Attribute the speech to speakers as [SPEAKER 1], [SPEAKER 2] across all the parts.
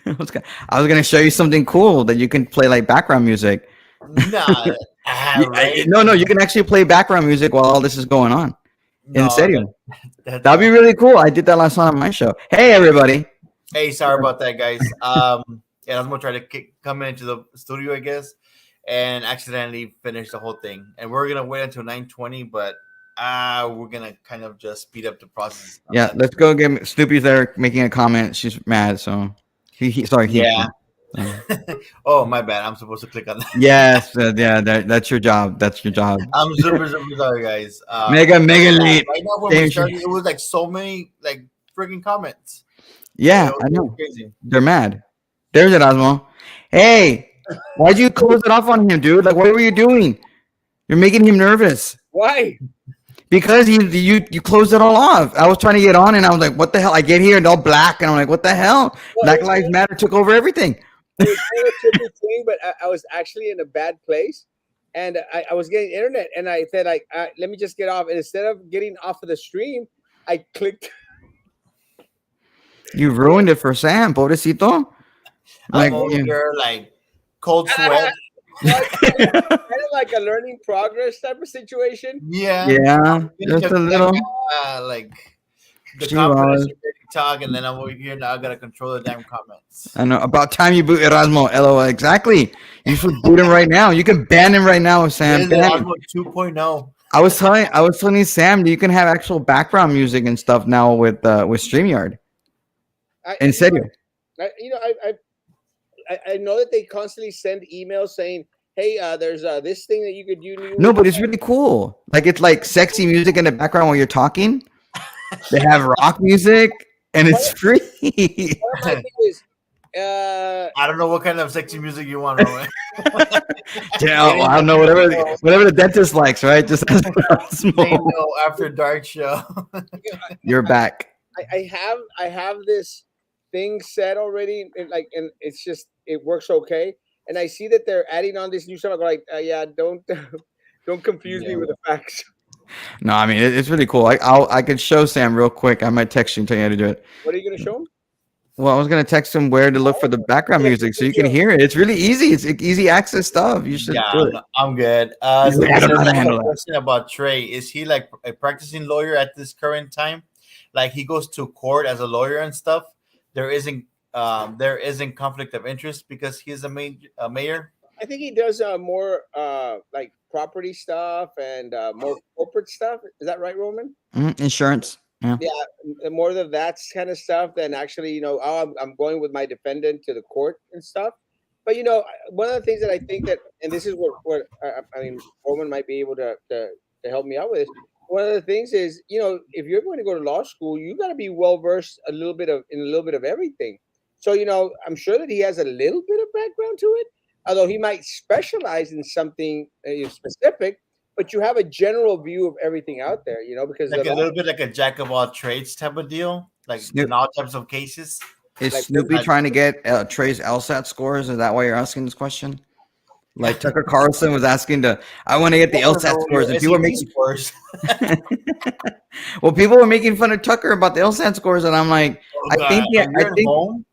[SPEAKER 1] I was gonna show you something cool that you can play like background music.
[SPEAKER 2] Nah, right?
[SPEAKER 1] No, you can actually play background music while all this is going on. In
[SPEAKER 2] No,
[SPEAKER 1] serio.
[SPEAKER 2] that's
[SPEAKER 1] That'd be really cool. I did that last night on my show. Hey, everybody.
[SPEAKER 2] Hey, sorry about that, guys. Yeah, I'm gonna try to come into the studio, I guess, and accidentally finish the whole thing. And we're gonna wait until 9:20, but we're gonna kind of just speed up the process on
[SPEAKER 1] Yeah,
[SPEAKER 2] that.
[SPEAKER 1] let's go get Snoopy's there making a comment. She's mad, so sorry, he.
[SPEAKER 2] Yeah. Oh, my bad. I'm supposed to click on that.
[SPEAKER 1] Yes, yeah, that's your job. That's your job.
[SPEAKER 2] I'm super sorry, guys.
[SPEAKER 1] Mega late.
[SPEAKER 2] Right now, when we
[SPEAKER 1] Same
[SPEAKER 2] started,
[SPEAKER 1] shit.
[SPEAKER 2] it was like so many like freaking comments.
[SPEAKER 1] Yeah, I
[SPEAKER 2] It was
[SPEAKER 1] know.
[SPEAKER 2] crazy.
[SPEAKER 1] They're mad. There's Erasmo. Hey, why'd you close it off on him, dude? Like, what were you doing? You're making him nervous.
[SPEAKER 3] Why?
[SPEAKER 1] Because you closed it all off. I was trying to get on, and I was like, "What the hell?" I get here and all black, and I'm like, "What the hell?"
[SPEAKER 3] Well,
[SPEAKER 1] Black Lives Matter took over everything.
[SPEAKER 3] it was kind of a tricky thing, but I was actually in a bad place, and I was getting internet, and I said, like, let me just get off. And instead of getting off of the stream, I clicked.
[SPEAKER 1] You ruined it for Sam, pobrecito. Like,
[SPEAKER 2] I'm over
[SPEAKER 1] yeah.
[SPEAKER 2] here like cold sweat.
[SPEAKER 3] Kind of like a learning progress type of situation.
[SPEAKER 2] Yeah.
[SPEAKER 1] Yeah, just a little.
[SPEAKER 2] Like the
[SPEAKER 1] She
[SPEAKER 2] comments
[SPEAKER 1] was.
[SPEAKER 2] are ready to talk, and then I'm over here now. I gotta control the damn comments.
[SPEAKER 1] I know. About time you boot Erasmo. LOL. Exactly. You should boot him right now. You can ban him right now, Sam.
[SPEAKER 2] This is
[SPEAKER 1] Ban him.
[SPEAKER 2] Osmo 2.0.
[SPEAKER 1] I was telling Sam you can have actual background music and stuff now with StreamYard. In serio.
[SPEAKER 3] I know that they constantly send emails saying, "Hey, there's this thing that you could do."
[SPEAKER 1] No, but it's really cool. Like it's like sexy music in the background while you're talking. They have rock music and it's free.
[SPEAKER 3] One of my thing is,
[SPEAKER 2] I don't know what kind of sexy music you want, Roman.
[SPEAKER 1] Yeah, I don't know, whatever the dentist likes, right? Just
[SPEAKER 2] Ain't no after dark show.
[SPEAKER 1] you're back.
[SPEAKER 3] I have this thing set already, and it's just it works okay. And I see that they're adding on this new stuff. I go like, yeah, don't confuse me with the facts.
[SPEAKER 1] No, I mean it's really cool. I could show Sam real quick. I might text you and tell you how to do it.
[SPEAKER 3] What are you gonna show him?
[SPEAKER 1] Well, I was gonna text him where to look for the background music so you can hear it. It's really easy. It's easy access stuff. You should do it.
[SPEAKER 2] I'm good.
[SPEAKER 1] He's like, I don't know how to handle that.
[SPEAKER 2] Question about Trey: is he like a practicing lawyer at this current time? Like he goes to court as a lawyer and stuff. There isn't conflict of interest because he's a mayor.
[SPEAKER 3] I think he does more like property stuff and more corporate stuff. Is that right, Roman?
[SPEAKER 1] Insurance. Yeah.
[SPEAKER 3] Yeah, more of that kind of stuff than actually, oh, I'm going with my defendant to the court and stuff. But one of the things that I think that, and this is what I mean, Roman might be able to help me out with this. One of the things is, if you're going to go to law school, you got to be well versed in a little bit of everything. So I'm sure that he has a little bit of background to it, although he might specialize in something specific. But you have a general view of everything out there, because
[SPEAKER 2] Like a little bit like a jack of all trades type of deal, like in all types of cases.
[SPEAKER 1] Is
[SPEAKER 3] Like,
[SPEAKER 1] Snoopy trying to get Trey's LSAT scores? Is that why you're asking this question? Like Tucker Carlson was asking I want to get the LSAT scores, and people were making
[SPEAKER 2] scores.
[SPEAKER 1] well, people were making fun of Tucker about the LSAT scores, and I'm like, I think
[SPEAKER 2] home.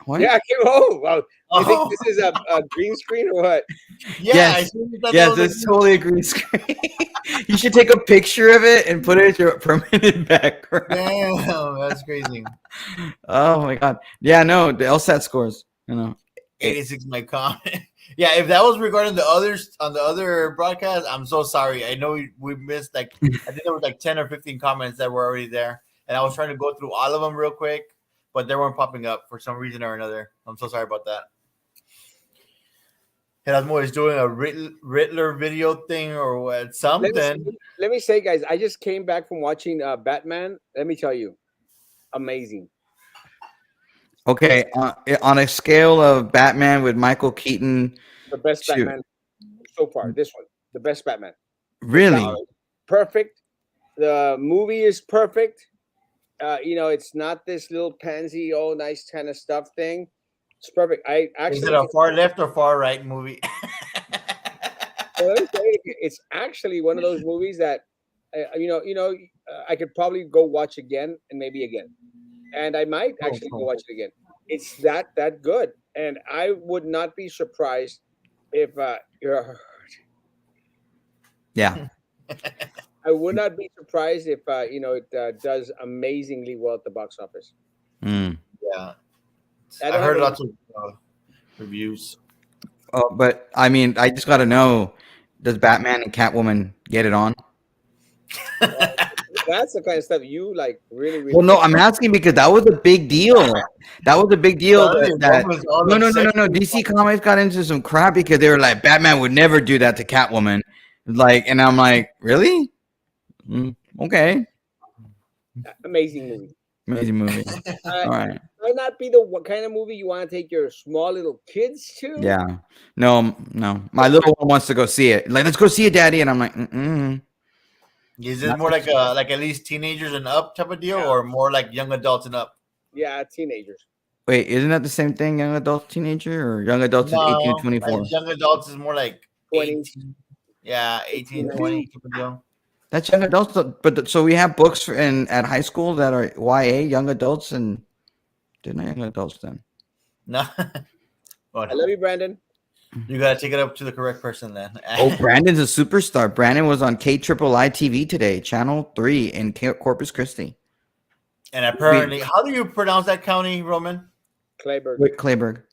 [SPEAKER 1] What?
[SPEAKER 3] Yeah, I came home. Well, you think this is a green screen or what?
[SPEAKER 2] Yeah,
[SPEAKER 1] yes, it's totally a green screen. You should take a picture of it and put it as your permanent background.
[SPEAKER 2] Damn, that's crazy.
[SPEAKER 1] Oh my god. Yeah, no, the LSAT scores.
[SPEAKER 2] 86 my comment. Yeah, if that was regarding the others on the other broadcast, I'm so sorry. I know we missed I think there was 10 or 15 comments that were already there, and I was trying to go through all of them real quick, but they weren't popping up for some reason or another. I'm so sorry about that. Erasmo is doing a Riddler video thing or what? Something.
[SPEAKER 3] Let me say, guys, I just came back from watching Batman. Let me tell you, amazing.
[SPEAKER 1] Okay, on a scale of Batman with Michael Keaton,
[SPEAKER 3] the best Batman so far. This one, the best Batman.
[SPEAKER 1] Really?
[SPEAKER 3] Perfect. The movie is perfect. It's not this little pansy, nice kind of stuff thing. It's perfect. I actually
[SPEAKER 2] is it a far left or far right movie?
[SPEAKER 3] It's actually one of those movies that I could probably go watch again and maybe again, and I might actually go watch it again. It's that good, and I would not be surprised if you're.
[SPEAKER 1] Yeah.
[SPEAKER 3] I would not be surprised if it does amazingly well at the box office.
[SPEAKER 1] Mm.
[SPEAKER 2] Yeah,
[SPEAKER 3] I
[SPEAKER 2] I
[SPEAKER 3] don't
[SPEAKER 2] heard
[SPEAKER 3] have
[SPEAKER 2] lots of reviews.
[SPEAKER 1] Oh, but I mean, I just got to know: does Batman and Catwoman get it on?
[SPEAKER 3] That's the kind of stuff you like. Really, really.
[SPEAKER 1] Well, no, I'm asking because that was a big deal. That was a big deal. No. DC Comics got into some crap because they were like, Batman would never do that to Catwoman. Like, and I'm like, really? Okay.
[SPEAKER 3] Amazing movie.
[SPEAKER 1] Amazing movie. All right.
[SPEAKER 3] Might not be the what kind of movie you want to take your small little kids to.
[SPEAKER 1] Yeah. No. My little one wants to go see it. Like, let's go see it, Daddy. And I'm like,
[SPEAKER 2] Is it more like at least teenagers and up type of deal, or more like young adults and up?
[SPEAKER 3] Yeah, teenagers.
[SPEAKER 1] Wait, isn't that the same thing? Young adult, teenager, or young adults is 18 to 24?
[SPEAKER 2] Like young adults is more like
[SPEAKER 3] 20.
[SPEAKER 2] 18. Yeah, 18, 20 type of deal.
[SPEAKER 1] That's young adults, but so we have books at high school that are YA, young adults, and they're not young adults then.
[SPEAKER 2] No.
[SPEAKER 3] I love you, Brandon.
[SPEAKER 2] You gotta take it up to the correct person then.
[SPEAKER 1] Oh, Brandon's a superstar. Brandon was on KIII TV today, Channel 3 in Corpus Christi.
[SPEAKER 2] And apparently, how do you pronounce that county, Roman?
[SPEAKER 3] Clayburg.
[SPEAKER 1] With Clayburg.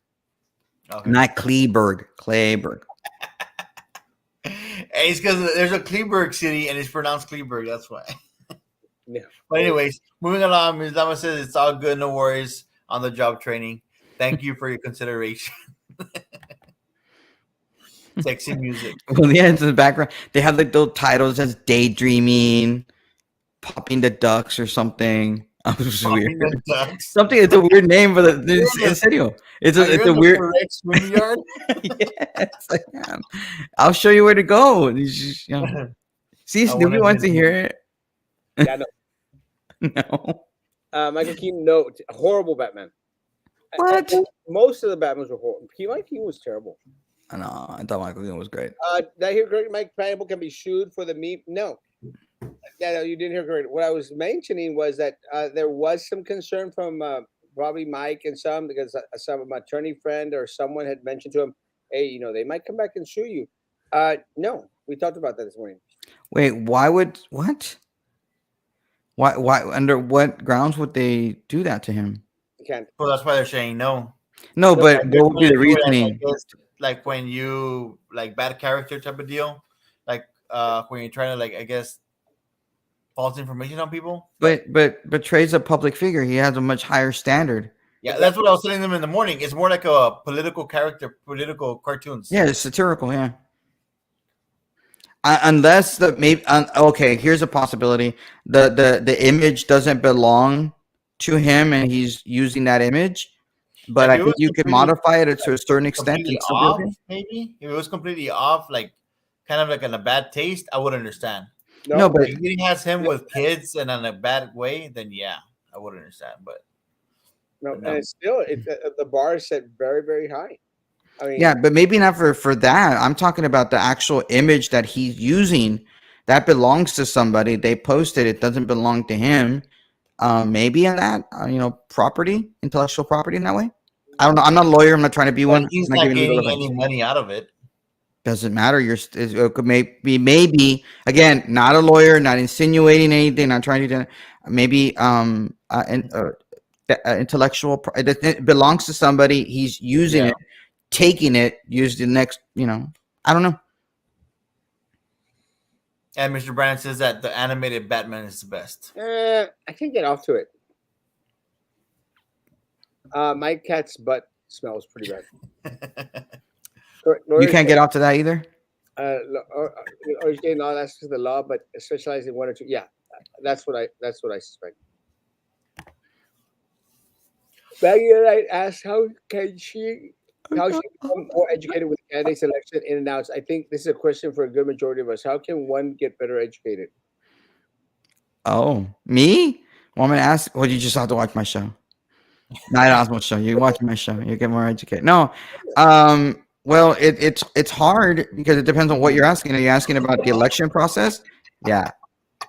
[SPEAKER 2] Okay.
[SPEAKER 1] Not Kleberg. Clayburg.
[SPEAKER 2] It's because there's a Kleberg city and it's pronounced Kleberg. That's why.
[SPEAKER 3] Yeah.
[SPEAKER 2] But anyways, moving along, Ms. Lama says it's all good. No worries on the job training. Thank you for your consideration. Sexy music.
[SPEAKER 1] Well, yeah, it's in the background. They have like those titles as daydreaming, popping the ducks or something. Oh, this is weird. Something. It's a weird name, but en serio, it's a weird. Yes, I am. I'll show you where to go. You just, see, Snoopy wants to hear it.
[SPEAKER 3] Yeah,
[SPEAKER 1] No.
[SPEAKER 3] Michael Keaton, no, horrible Batman.
[SPEAKER 1] What?
[SPEAKER 3] Most of the Batmans were horrible. Michael Keaton was terrible.
[SPEAKER 1] No, I thought Michael Keaton was great.
[SPEAKER 3] Did I hear correct? Mike Pineapple can be sued for the meme? No. Yeah, no, you didn't hear correct. What I was mentioning was that there was some concern from probably Mike and some, because some attorney friend or someone had mentioned to him, hey, they might come back and sue you. No, we talked about that this morning.
[SPEAKER 1] Wait, what? Why? Under what grounds would they do that to him?
[SPEAKER 3] You can't.
[SPEAKER 2] Well, that's why they're saying no.
[SPEAKER 1] No, but what would be the reasoning?
[SPEAKER 2] Like when you bad character type of deal, like when you're trying to false information on people.
[SPEAKER 1] But Trey's a public figure. He has a much higher standard.
[SPEAKER 2] Yeah, that's what I was telling them in the morning. It's more like a political character, political cartoons.
[SPEAKER 1] Yeah, it's satirical. Yeah. Unless okay, here's a possibility: the image doesn't belong to him, and he's using that image. But I think you could modify it to a certain extent.
[SPEAKER 2] Off, maybe if it was completely off, kind of like in a bad taste, I would understand.
[SPEAKER 1] No, but
[SPEAKER 2] if he has him with kids and in a bad way, then yeah, I would understand. But
[SPEAKER 3] no, and it's still the bar is set very, very high. I mean,
[SPEAKER 1] yeah, but maybe not for that. I'm talking about the actual image that he's using. That belongs to somebody. They posted it. Doesn't belong to him. Maybe in that, property, intellectual property in that way. I don't know. I'm not a lawyer. I'm not trying to be one.
[SPEAKER 2] He's not getting any money out of it.
[SPEAKER 1] Doesn't matter. It could maybe again, not a lawyer, not insinuating anything, not trying to maybe intellectual. It belongs to somebody. He's using it, taking it, use the next. I don't know.
[SPEAKER 2] And Mr. Brandon says that the animated Batman is the best.
[SPEAKER 3] I can't get off to it. My cat's butt smells pretty bad.
[SPEAKER 1] You can't get off to that either.
[SPEAKER 3] Originating law, that's the law, but specializing in one or two. Yeah, that's what I suspect. Maggie and I asked how she become more educated with candidate selection in and outs. I think this is a question for a good majority of us. How can one get better educated?
[SPEAKER 1] Oh, me? Well, I'm gonna ask. Well, you just have to watch my show. Not Osmo's show. You watch my show. You get more educated. No, well, it's hard because it depends on what you're asking. Are you asking about the election process? Yeah.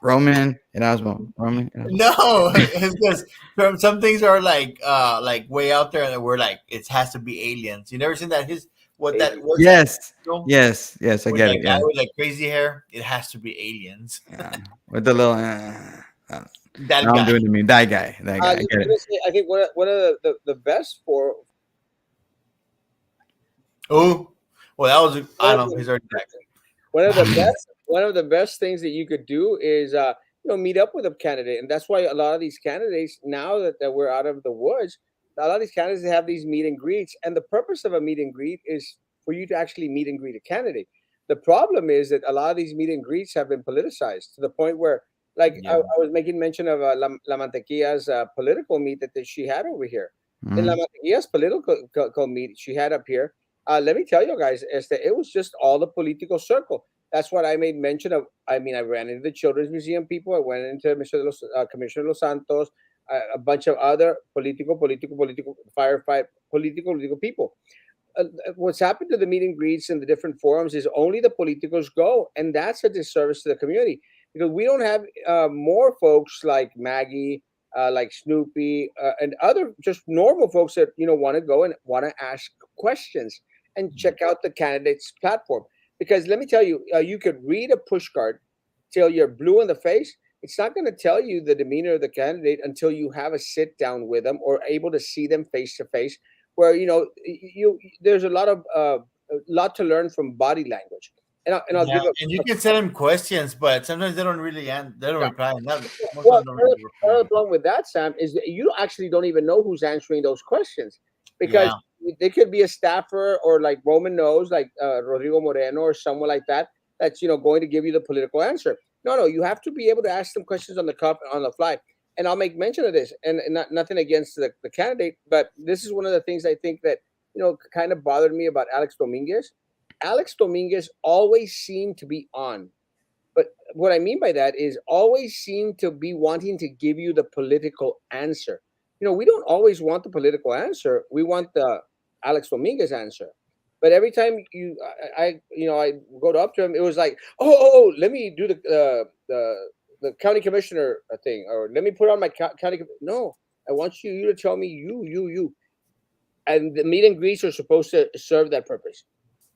[SPEAKER 1] Roman Erasmo. Roman Erasmo.
[SPEAKER 2] No, it's just some things are like way out there, and we're like it has to be aliens. You never seen that? What's that?
[SPEAKER 1] Yes. Yes. I
[SPEAKER 2] With
[SPEAKER 1] get
[SPEAKER 2] that
[SPEAKER 1] it.
[SPEAKER 2] guy
[SPEAKER 1] Yeah.
[SPEAKER 2] with that crazy hair, it has to be aliens.
[SPEAKER 1] Yeah. With the little.
[SPEAKER 2] That
[SPEAKER 1] Now I'm
[SPEAKER 2] guy.
[SPEAKER 1] doing to me. That guy. That guy. I
[SPEAKER 3] Let
[SPEAKER 1] get
[SPEAKER 3] me
[SPEAKER 1] it.
[SPEAKER 3] say, I think one of the best for
[SPEAKER 2] Oh, well, that was I
[SPEAKER 3] one of
[SPEAKER 2] don't know.
[SPEAKER 3] the
[SPEAKER 2] He's already back.
[SPEAKER 3] one of the best things that you could do is meet up with a candidate, and that's why a lot of these candidates now that we're out of the woods, a lot of these candidates have these meet and greets, and the purpose of a meet and greet is for you to actually meet and greet a candidate. The problem is that a lot of these meet and greets have been politicized to the point where, like
[SPEAKER 2] Yeah.
[SPEAKER 3] I was making mention of La Mantequilla's political meet that she had over here. In La
[SPEAKER 1] Mhm.
[SPEAKER 3] Mantequilla's political meet she had up here, let me tell you guys, is that it was just all the political circle. That's what I made mention of. I mean, I ran into the Children's Museum people. I went into Commissioner Los Santos, a bunch of other political firefight, political people. What's happened to the meet and greets and the different forums is only the politicals go, and that's a disservice to the community because we don't have more folks like Maggie, like Snoopy, and other just normal folks that want to go and want to ask questions and check out the candidate's platform. Because let me tell you, you could read a push card till you're blue in the face. It's not going to tell you the demeanor of the candidate until you have a sit down with them or able to see them face to face where you there's a lot to learn from body language. I'll
[SPEAKER 2] Yeah,
[SPEAKER 3] give a
[SPEAKER 2] and you can send them questions, but sometimes they don't really they don't
[SPEAKER 3] yeah.
[SPEAKER 2] reply. Not most of
[SPEAKER 3] Well,
[SPEAKER 2] them don't really
[SPEAKER 3] part
[SPEAKER 2] reply.
[SPEAKER 3] of the problem with that, Sam, is that you actually don't even know who's answering those questions because
[SPEAKER 2] Yeah,
[SPEAKER 3] they could be a staffer or like Roman knows, like Rodrigo Moreno or someone like that. That's going to give you the political answer. No, you have to be able to ask them questions on the cuff on the fly. And I'll make mention of this, and nothing against the candidate, but this is one of the things I think that kind of bothered me about Alex Dominguez. Alex Dominguez always seemed to be on, but what I mean by that is always seem to be wanting to give you the political answer. We don't always want the political answer. We want the Alex Dominguez answer. But every time I go up to him, it was like, let me do the county commissioner thing, or let me put on my county. No, I want you to tell me you, and the meet and greets are supposed to serve that purpose.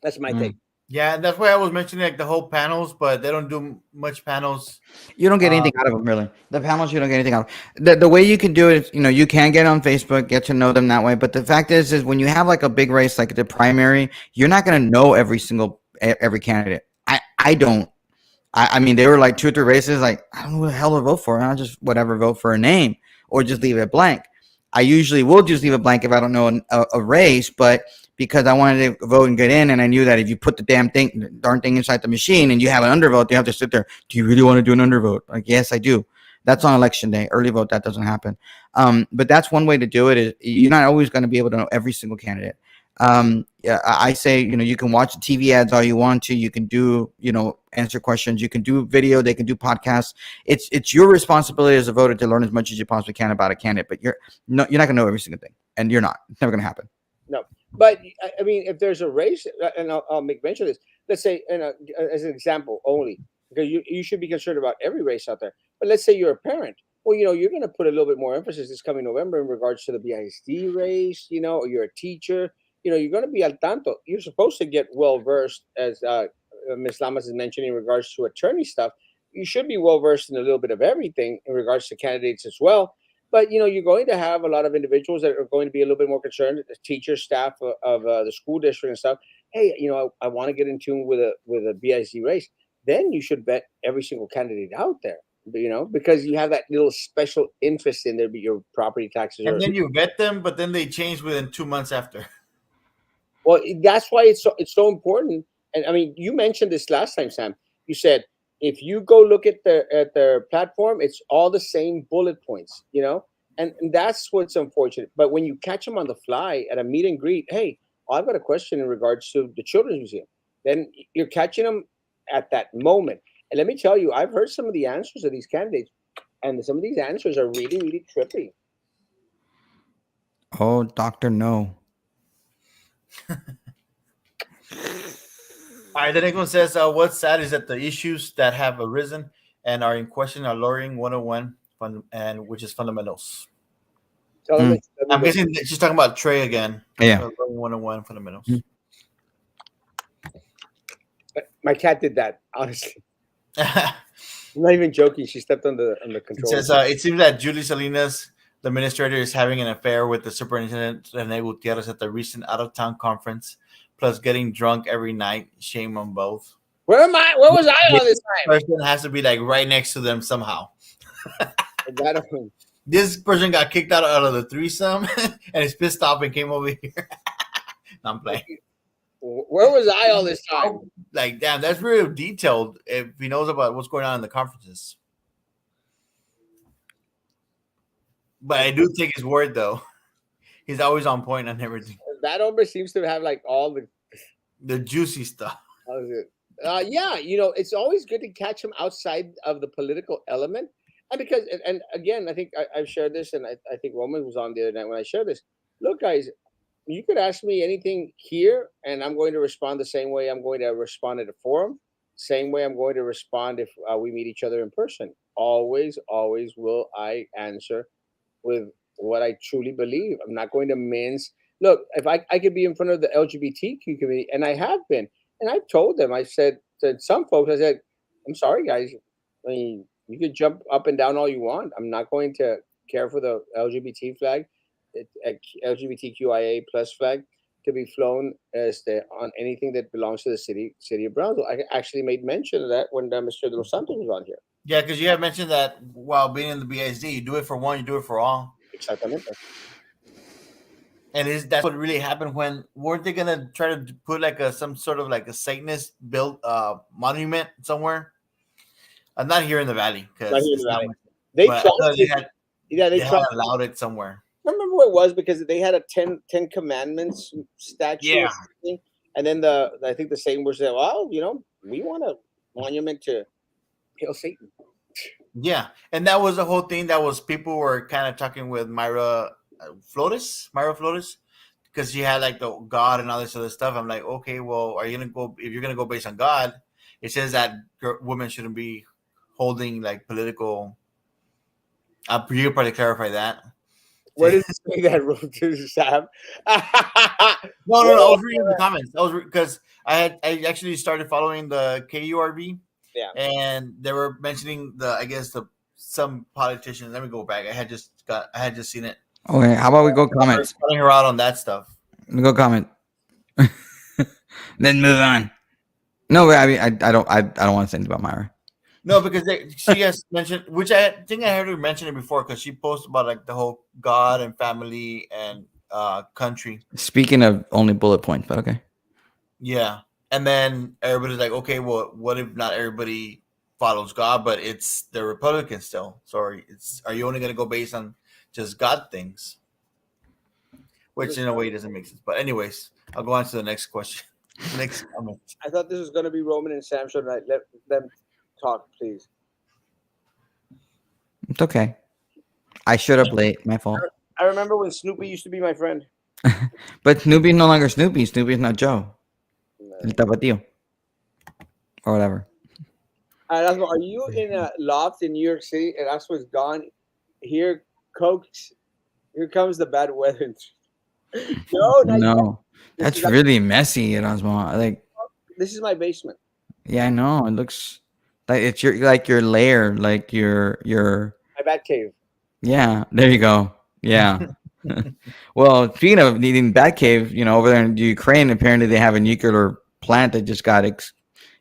[SPEAKER 3] That's my take.
[SPEAKER 1] Mm.
[SPEAKER 2] yeah, and that's why I was mentioning like the whole panels, but they don't do much panels.
[SPEAKER 1] You don't get
[SPEAKER 2] Uh,
[SPEAKER 1] anything out of them, really. The panels, you don't get anything out of. The way you can do it is, you can get on Facebook, get to know them that way. But the fact is when you have like a big race like the primary, you're not going to know every candidate. I don't. I mean, there were like 2 or 3 races. Like, I don't know who the hell to vote for. I'll just whatever vote for a name or just leave it blank. I usually will just leave it blank if I don't know a race, but because I wanted to vote and get in, and I knew that if you put the darn thing inside the machine and you have an undervote, you have to sit there. Do you really want to do an undervote? Like, yes, I do. That's on election day. Early vote, that doesn't happen. But that's one way to do it. Is you're not always going to be able to know every single candidate. Yeah, I say, you can watch TV ads all you want to. You can do, answer questions. You can do video. They can do podcasts. It's your responsibility as a voter to learn as much as you possibly can about a candidate. But you're not going to know every single thing, and you're not. It's never going to happen.
[SPEAKER 3] No, but I mean, if there's a race, and I'll make mention of this. Let's say, as an example only, because you should be concerned about every race out there. But let's say you're a parent. Well, you're going to put a little bit more emphasis this coming November in regards to the BISD race. Or you're a teacher. You're going to be al tanto. You're supposed to get well versed, as Ms. Lamas is mentioning in regards to attorney stuff. You should be well versed in a little bit of everything in regards to candidates as well. But you're going to have a lot of individuals that are going to be a little bit more concerned, the teachers, staff of the school district and stuff. Hey, I want to get in tune with a BIC race. Then you should bet every single candidate out there. Because you have that little special interest in there, be your property taxes
[SPEAKER 2] and
[SPEAKER 3] or
[SPEAKER 2] then you vet them, but then they change within 2 months after.
[SPEAKER 3] well, that's why it's so important. And I mean, you mentioned this last time, Sam. You said if you go look at their platform, it's all the same bullet points, and that's what's unfortunate. But when you catch them on the fly at a meet and greet, hey, I've got a question in regards to the Children's Museum. Then you're catching them at that moment. And let me tell you, I've heard some of the answers of these candidates, and some of these answers are really, really trippy.
[SPEAKER 1] Oh, Doctor, no.
[SPEAKER 2] All right, the next one says, "What's sad is that the issues that have arisen and are in question of lowering 101 and which is fundamentals.
[SPEAKER 3] Tell them
[SPEAKER 1] Mm.
[SPEAKER 3] it's- let me
[SPEAKER 2] I'm
[SPEAKER 3] go.
[SPEAKER 2] guessing that she's talking about Trey again.
[SPEAKER 1] Yeah.
[SPEAKER 2] Lowering 101 fundamentals.
[SPEAKER 1] Mm.
[SPEAKER 3] My cat did that. Honestly,
[SPEAKER 2] It
[SPEAKER 3] I'm not even joking. She stepped on the controller.
[SPEAKER 2] says it seems that Julie Salinas, the administrator, is having an affair with the superintendent Rene Gutierrez at the recent out-of-town conference, plus getting drunk every night. Shame on both.
[SPEAKER 3] Where am I? Where was I all this time?
[SPEAKER 2] Person has to be like right next to them somehow.
[SPEAKER 3] That one.
[SPEAKER 2] This person got kicked out of the threesome and is pissed off and came over here. No, I'm playing.
[SPEAKER 3] Where was I all this time?
[SPEAKER 2] Like, damn, that's really detailed if he knows about what's going on in the conferences. But I do take his word, though. He's always on point on everything.
[SPEAKER 3] That hombre seems to have like all
[SPEAKER 2] The juicy stuff.
[SPEAKER 3] how is it? Yeah, it's always good to catch him outside of the political element. And because, and again, I think I've shared this, and I think Roman was on the other night when I shared this. Look, guys, you could ask me anything here, and I'm going to respond the same way I'm going to respond at a forum, same way I'm going to respond if we meet each other in person. Always, always will I answer with what I truly believe. I'm not going to mince. Look, if I could be in front of the LGBTQ community, and I have been, and I've told them, I said to some folks, I said, I'm sorry, guys. I mean, you could jump up and down all you want. I'm not going to care for the LGBT flag, LGBTQIA plus flag to be flown on anything that belongs to the city of Brownsville. I actually made mention of that when Mr. Dos Santos was on here.
[SPEAKER 2] Yeah, because you have mentioned that while being in the BISD, you do it for one, you do it for all.
[SPEAKER 3] Exactamente.
[SPEAKER 2] And that's what really happened when weren't they gonna try to put like some sort of like a Satanist built monument somewhere? Not here in the valley
[SPEAKER 3] Not here in
[SPEAKER 2] because
[SPEAKER 3] the valley. They tried
[SPEAKER 2] they had
[SPEAKER 3] they
[SPEAKER 2] had
[SPEAKER 3] tried.
[SPEAKER 2] allowed it somewhere.
[SPEAKER 3] I don't remember what it was because they had a 10 Commandments statue,
[SPEAKER 2] Yeah.
[SPEAKER 3] or something, and then I think the same was that, well, we want a monument to Hail Satan.
[SPEAKER 2] Yeah, and that was the whole thing. That was people were kind of talking with Myra Flores, because she had like the God and all this other stuff. I'm like, okay, well, are you gonna go? If you're gonna go based on God, it says that women shouldn't be holding like political. You could probably clarify that.
[SPEAKER 3] Where did it say that, Sam?
[SPEAKER 2] No. I was reading the comments. Because I actually started following the KURV.
[SPEAKER 3] Yeah.
[SPEAKER 2] And they were mentioning some politicians. Let me go back. I had just seen it.
[SPEAKER 1] Okay, how about we go comments?
[SPEAKER 2] Calling her out on that stuff.
[SPEAKER 1] Let me go comment. Then move on. No, I mean, I don't want to say anything about Myra.
[SPEAKER 2] No, because she has mentioned, which I think I heard her mention it before, because she posted about like the whole God and family and country.
[SPEAKER 1] Speaking of only bullet points, but okay.
[SPEAKER 2] Yeah. And then everybody's like, okay, well, what if not everybody follows God, but it's the Republicans still? So are you only going to go based on just God things? Which in a way doesn't make sense. But anyways, I'll go on to the next question. Next comment.
[SPEAKER 3] I thought this was going to be Roman and Sam show tonight. Let them talk, please.
[SPEAKER 1] It's okay. I showed up late. My fault.
[SPEAKER 3] I remember when Snoopy used to be my friend.
[SPEAKER 1] But Snoopy's no longer Snoopy. Snoopy's not Joe. El Tapatío. Or whatever.
[SPEAKER 3] Erasmo, are you in a loft in New York City? Erasmo is gone. Here, Cokes. Here comes the bad weather. No, not yet.
[SPEAKER 1] No.
[SPEAKER 3] This
[SPEAKER 1] That's
[SPEAKER 3] is like-
[SPEAKER 1] really messy, Erasmo. Like,
[SPEAKER 3] This is my basement.
[SPEAKER 1] yeah, I know. It looks like it's your lair, like your
[SPEAKER 3] My bat cave.
[SPEAKER 1] yeah, there you go. Yeah. Well, speaking of needing Batcave, over there in Ukraine, apparently they have a nuclear plant that just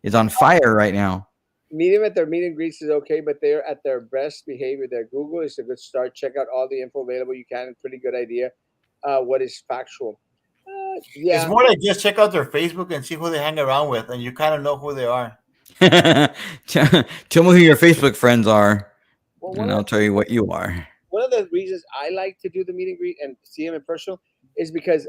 [SPEAKER 1] is on fire right now.
[SPEAKER 3] Meet them at their meet and greets is okay, but they're at their best behavior. Their Google is a good start. Check out all the info available. You can. Pretty good idea. What is factual? Yeah.
[SPEAKER 2] It's more like just check out their Facebook and see who they hang around with, and you kind of know who they are.
[SPEAKER 1] Tell me who your Facebook friends are,
[SPEAKER 3] Well,
[SPEAKER 1] and I'll tell you what you are.
[SPEAKER 3] one of the reasons I like to do the meet and greet and see them in person is because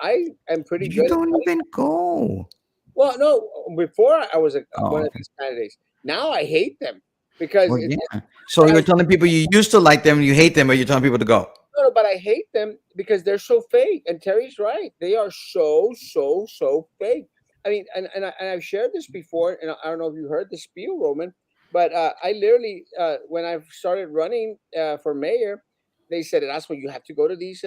[SPEAKER 3] I am pretty
[SPEAKER 1] You
[SPEAKER 3] good.
[SPEAKER 1] don't even go.
[SPEAKER 3] Well, no, before I was one of
[SPEAKER 1] Okay.
[SPEAKER 3] these candidates. Now I hate them because
[SPEAKER 1] Well, yeah. So you're telling people you used to like them, you hate them, but you're telling people to go.
[SPEAKER 3] no, but I hate them because they're so fake. And Terry's right; they are so fake. I mean, and I've shared this before, and I don't know if you heard the spiel, Roman, But I literally, when I started running for mayor, they said that's when you have to go to these,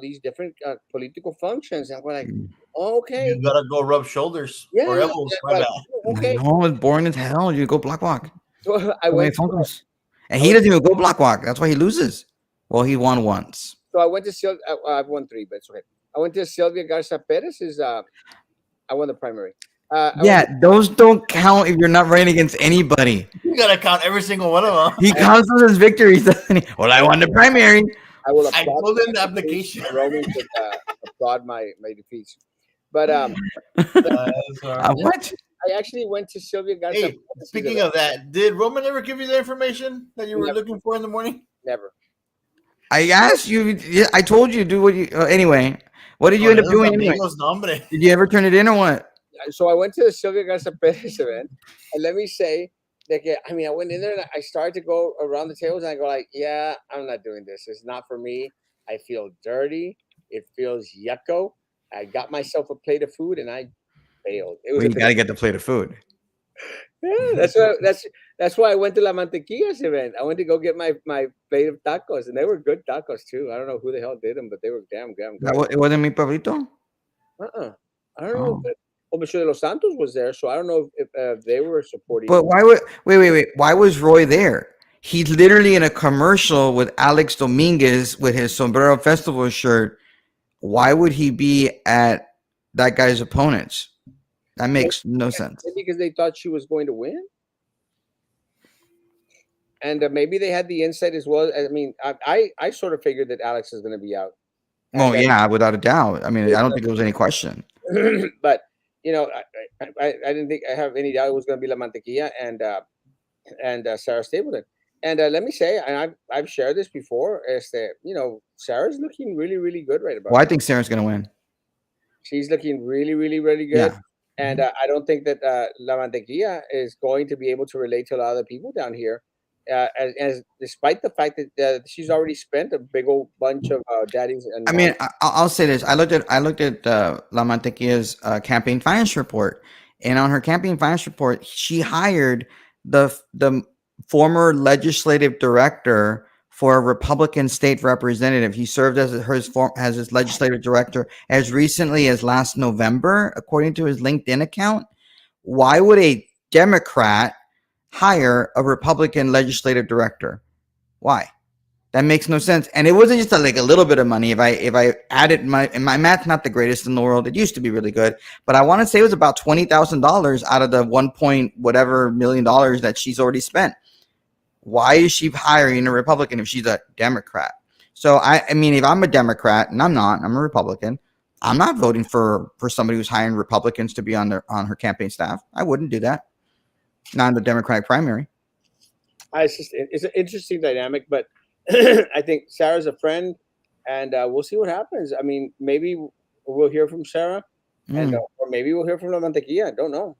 [SPEAKER 3] these different political functions. And we're like,
[SPEAKER 1] Mm.
[SPEAKER 3] okay,
[SPEAKER 2] You gotta go rub shoulders
[SPEAKER 3] yeah,
[SPEAKER 2] or
[SPEAKER 3] yeah.
[SPEAKER 2] elbows.
[SPEAKER 3] We're
[SPEAKER 2] My
[SPEAKER 3] like,
[SPEAKER 2] bad.
[SPEAKER 3] "Oh,
[SPEAKER 1] I
[SPEAKER 3] okay."
[SPEAKER 1] know it's boring as hell. You go block walk.
[SPEAKER 3] So I
[SPEAKER 1] Away
[SPEAKER 3] went.
[SPEAKER 1] focus. And
[SPEAKER 3] I
[SPEAKER 1] he
[SPEAKER 3] went.
[SPEAKER 1] doesn't even go block walk. That's why he loses. Well, he won once.
[SPEAKER 3] So I went to Sylvia. I've won three, but it's okay. I went to Sylvia Garza Perez's. I won the primary. I went
[SPEAKER 1] Yeah, those don't count if you're not running against anybody.
[SPEAKER 2] You gotta count every single one of them.
[SPEAKER 1] He
[SPEAKER 3] I,
[SPEAKER 1] counts those as victories, doesn't he? Well, I won the primary.
[SPEAKER 3] I will
[SPEAKER 2] I
[SPEAKER 3] applaud
[SPEAKER 2] told
[SPEAKER 3] my
[SPEAKER 2] him the
[SPEAKER 3] defeats,
[SPEAKER 2] application.
[SPEAKER 3] and Roman should applaud my defeats. But
[SPEAKER 2] Yeah.
[SPEAKER 1] What?
[SPEAKER 3] I actually went to Sylvia Garza.
[SPEAKER 2] Hey,
[SPEAKER 3] Perez's
[SPEAKER 2] speaking
[SPEAKER 3] event.
[SPEAKER 2] of that, did Roman ever give you the information that you were
[SPEAKER 3] Never.
[SPEAKER 2] looking for in the morning?
[SPEAKER 3] Never.
[SPEAKER 1] I asked you. Yeah, I told you to do what you. Anyway, what did you end up
[SPEAKER 2] Con
[SPEAKER 1] doing
[SPEAKER 2] esos
[SPEAKER 1] anyway?
[SPEAKER 2] amigos, no, hombre.
[SPEAKER 1] Did you ever turn it in or what?
[SPEAKER 3] So I went to the Sylvia Garza Perez event, and let me say that I went in there and I started to go around the tables, and I go like, yeah, I'm not doing this. It's not for me. I feel dirty. It feels yucko. I got myself a plate of food and I failed. It was
[SPEAKER 1] Well,
[SPEAKER 3] a
[SPEAKER 1] you got to get the plate of food.
[SPEAKER 3] yeah, that's why I went to La Mantequillas event. I went to go get my plate of tacos, and they were good tacos too. I don't know who the hell did them, but they were damn good.
[SPEAKER 1] It wasn't me, Pablito.
[SPEAKER 3] I don't know.
[SPEAKER 1] Oh.
[SPEAKER 3] Monsieur de los Santos was there, so I don't know if they were supporting.
[SPEAKER 1] But why would wait? Why was Roy there? He's literally in a commercial with Alex Dominguez with his Sombrero Festival shirt. Why would he be at that guy's opponents? That makes no sense.
[SPEAKER 3] Because they thought she was going to win, and maybe they had the insight as well. I mean, I sort of figured that Alex is going to be out.
[SPEAKER 1] Well,
[SPEAKER 3] And,
[SPEAKER 1] yeah, without a doubt. I mean, I don't think there was any question.
[SPEAKER 3] but I didn't think I have any doubt it was going to be La Mantequilla and Sarah Stapleton. And let me say, and I've shared this before, is that Sarah's looking really really good right about
[SPEAKER 1] Well, I
[SPEAKER 3] now.
[SPEAKER 1] think Sarah's going to win.
[SPEAKER 3] She's looking really really really good.
[SPEAKER 1] Yeah.
[SPEAKER 3] And I don't think that La Mantequilla is going to be able to relate to a lot of the people down here. As despite the fact that she's already spent a big old bunch of daddies and
[SPEAKER 1] I mean, I'll say this. I looked at La Mantequilla's campaign finance report, and on her campaign finance report, she hired the former legislative director for a Republican state representative. He served as his legislative director as recently as last November, according to his LinkedIn account. Why would a Democrat hire a Republican legislative director? Why? That makes no sense. And it wasn't just like a little bit of money. If I added my math's not the greatest in the world. It used to be really good, but I want to say it was about $20,000 out of the 1 point whatever million dollars that she's already spent. Why is she hiring a Republican if she's a Democrat? So I mean, if I'm a Democrat and I'm a Republican, I'm not voting for somebody who's hiring Republicans to be on her campaign staff. I wouldn't do that. Not in the Democratic primary.
[SPEAKER 3] it's an interesting dynamic, but I think Sarah's a friend, and we'll see what happens. I mean, maybe we'll hear from Sarah, and or maybe we'll hear from La Mantequilla. I don't know.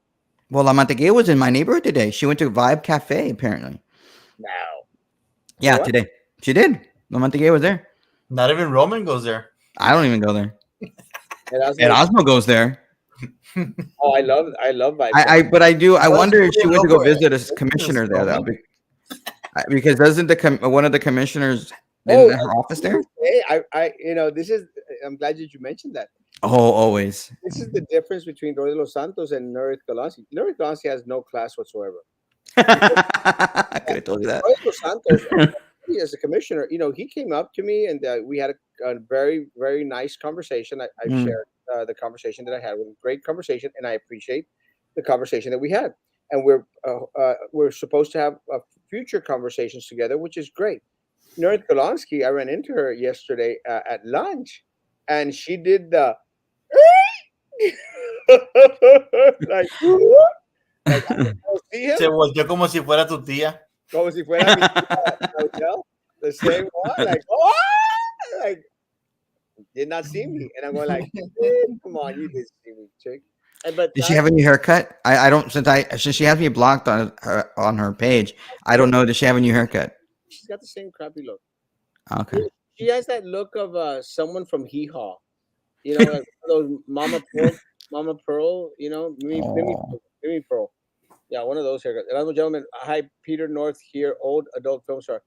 [SPEAKER 1] Well, La Mantequilla was in my neighborhood today. She went to Vibe Cafe, apparently.
[SPEAKER 3] No.
[SPEAKER 1] Yeah,
[SPEAKER 3] What?
[SPEAKER 1] today. She did. La Mantequilla was there.
[SPEAKER 2] Not even Roman goes there.
[SPEAKER 1] I don't even go there.
[SPEAKER 3] And I was
[SPEAKER 1] And
[SPEAKER 3] like,
[SPEAKER 1] Osmo goes there.
[SPEAKER 3] oh, I love Vibe.
[SPEAKER 1] But I do. I
[SPEAKER 2] Well,
[SPEAKER 1] wonder if she
[SPEAKER 2] yeah,
[SPEAKER 1] went to
[SPEAKER 2] go
[SPEAKER 1] go
[SPEAKER 2] for it.
[SPEAKER 1] visit a
[SPEAKER 2] Let's
[SPEAKER 1] commissioner
[SPEAKER 2] just
[SPEAKER 1] there,
[SPEAKER 2] go.
[SPEAKER 1] though. Because doesn't one of the commissioners
[SPEAKER 3] Oh,
[SPEAKER 1] in her office there?
[SPEAKER 3] Hey, this is. I'm glad that you mentioned that.
[SPEAKER 1] Oh, always.
[SPEAKER 3] This is the difference between Roy de los Santos and Nerith Galansi. Nerith Galansi has no class whatsoever.
[SPEAKER 1] I could have told you that.
[SPEAKER 3] Roy de los Santos, as a commissioner, he came up to me and we had a very, very nice conversation. I've shared the conversation that I had with him. Great conversation, and I appreciate the conversation that we had. And we're supposed to have future conversations together, which is great. Nerith Galansky, I ran into her yesterday at lunch, and she did the like I don't see him.
[SPEAKER 2] Se volteó como si fuera tu tía.
[SPEAKER 3] Como si fuera mi hotel, the same one, like like did not see me, and I'm going like, come on, you did see me, chick. But
[SPEAKER 1] Did she have a new haircut? I don't since she has me blocked on her page. I don't know. Does she have a new haircut?
[SPEAKER 3] She's got the same crappy look.
[SPEAKER 1] Okay.
[SPEAKER 3] She has that look of someone from Hee Haw, like those Mama Pearl, Mimi
[SPEAKER 1] Oh.
[SPEAKER 3] Pearl. Yeah, one of those haircuts. Another gentleman, hi, Peter North here, old adult film star.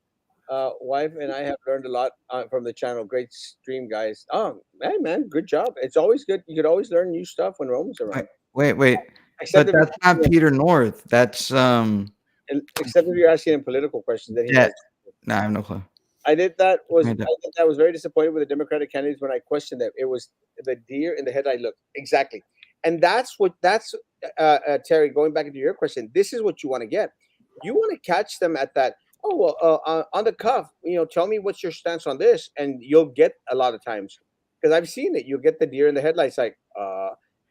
[SPEAKER 3] Wife and I have learned a lot from the channel. Great stream, guys. Oh, man, good job. It's always good. You could always learn new stuff when Roman's
[SPEAKER 1] Wait,
[SPEAKER 3] around.
[SPEAKER 1] wait.
[SPEAKER 3] Except
[SPEAKER 1] But
[SPEAKER 3] if you're
[SPEAKER 1] that's not
[SPEAKER 3] asking
[SPEAKER 1] Peter North. That's
[SPEAKER 3] except if you're asking him political questions, then he
[SPEAKER 1] yeah.
[SPEAKER 3] does.
[SPEAKER 1] No, I have no clue.
[SPEAKER 3] I did that was
[SPEAKER 1] Right there.
[SPEAKER 3] I did that was very disappointed with the Democratic candidates when I questioned them. It was the deer in the headlight look exactly, and that's Terry. Going back into your question, this is what you want to get. You want to catch them at that. Oh well, on the cuff. Tell me what's your stance on this, and you'll get a lot of times because I've seen it. You'll get the deer in the headlights, like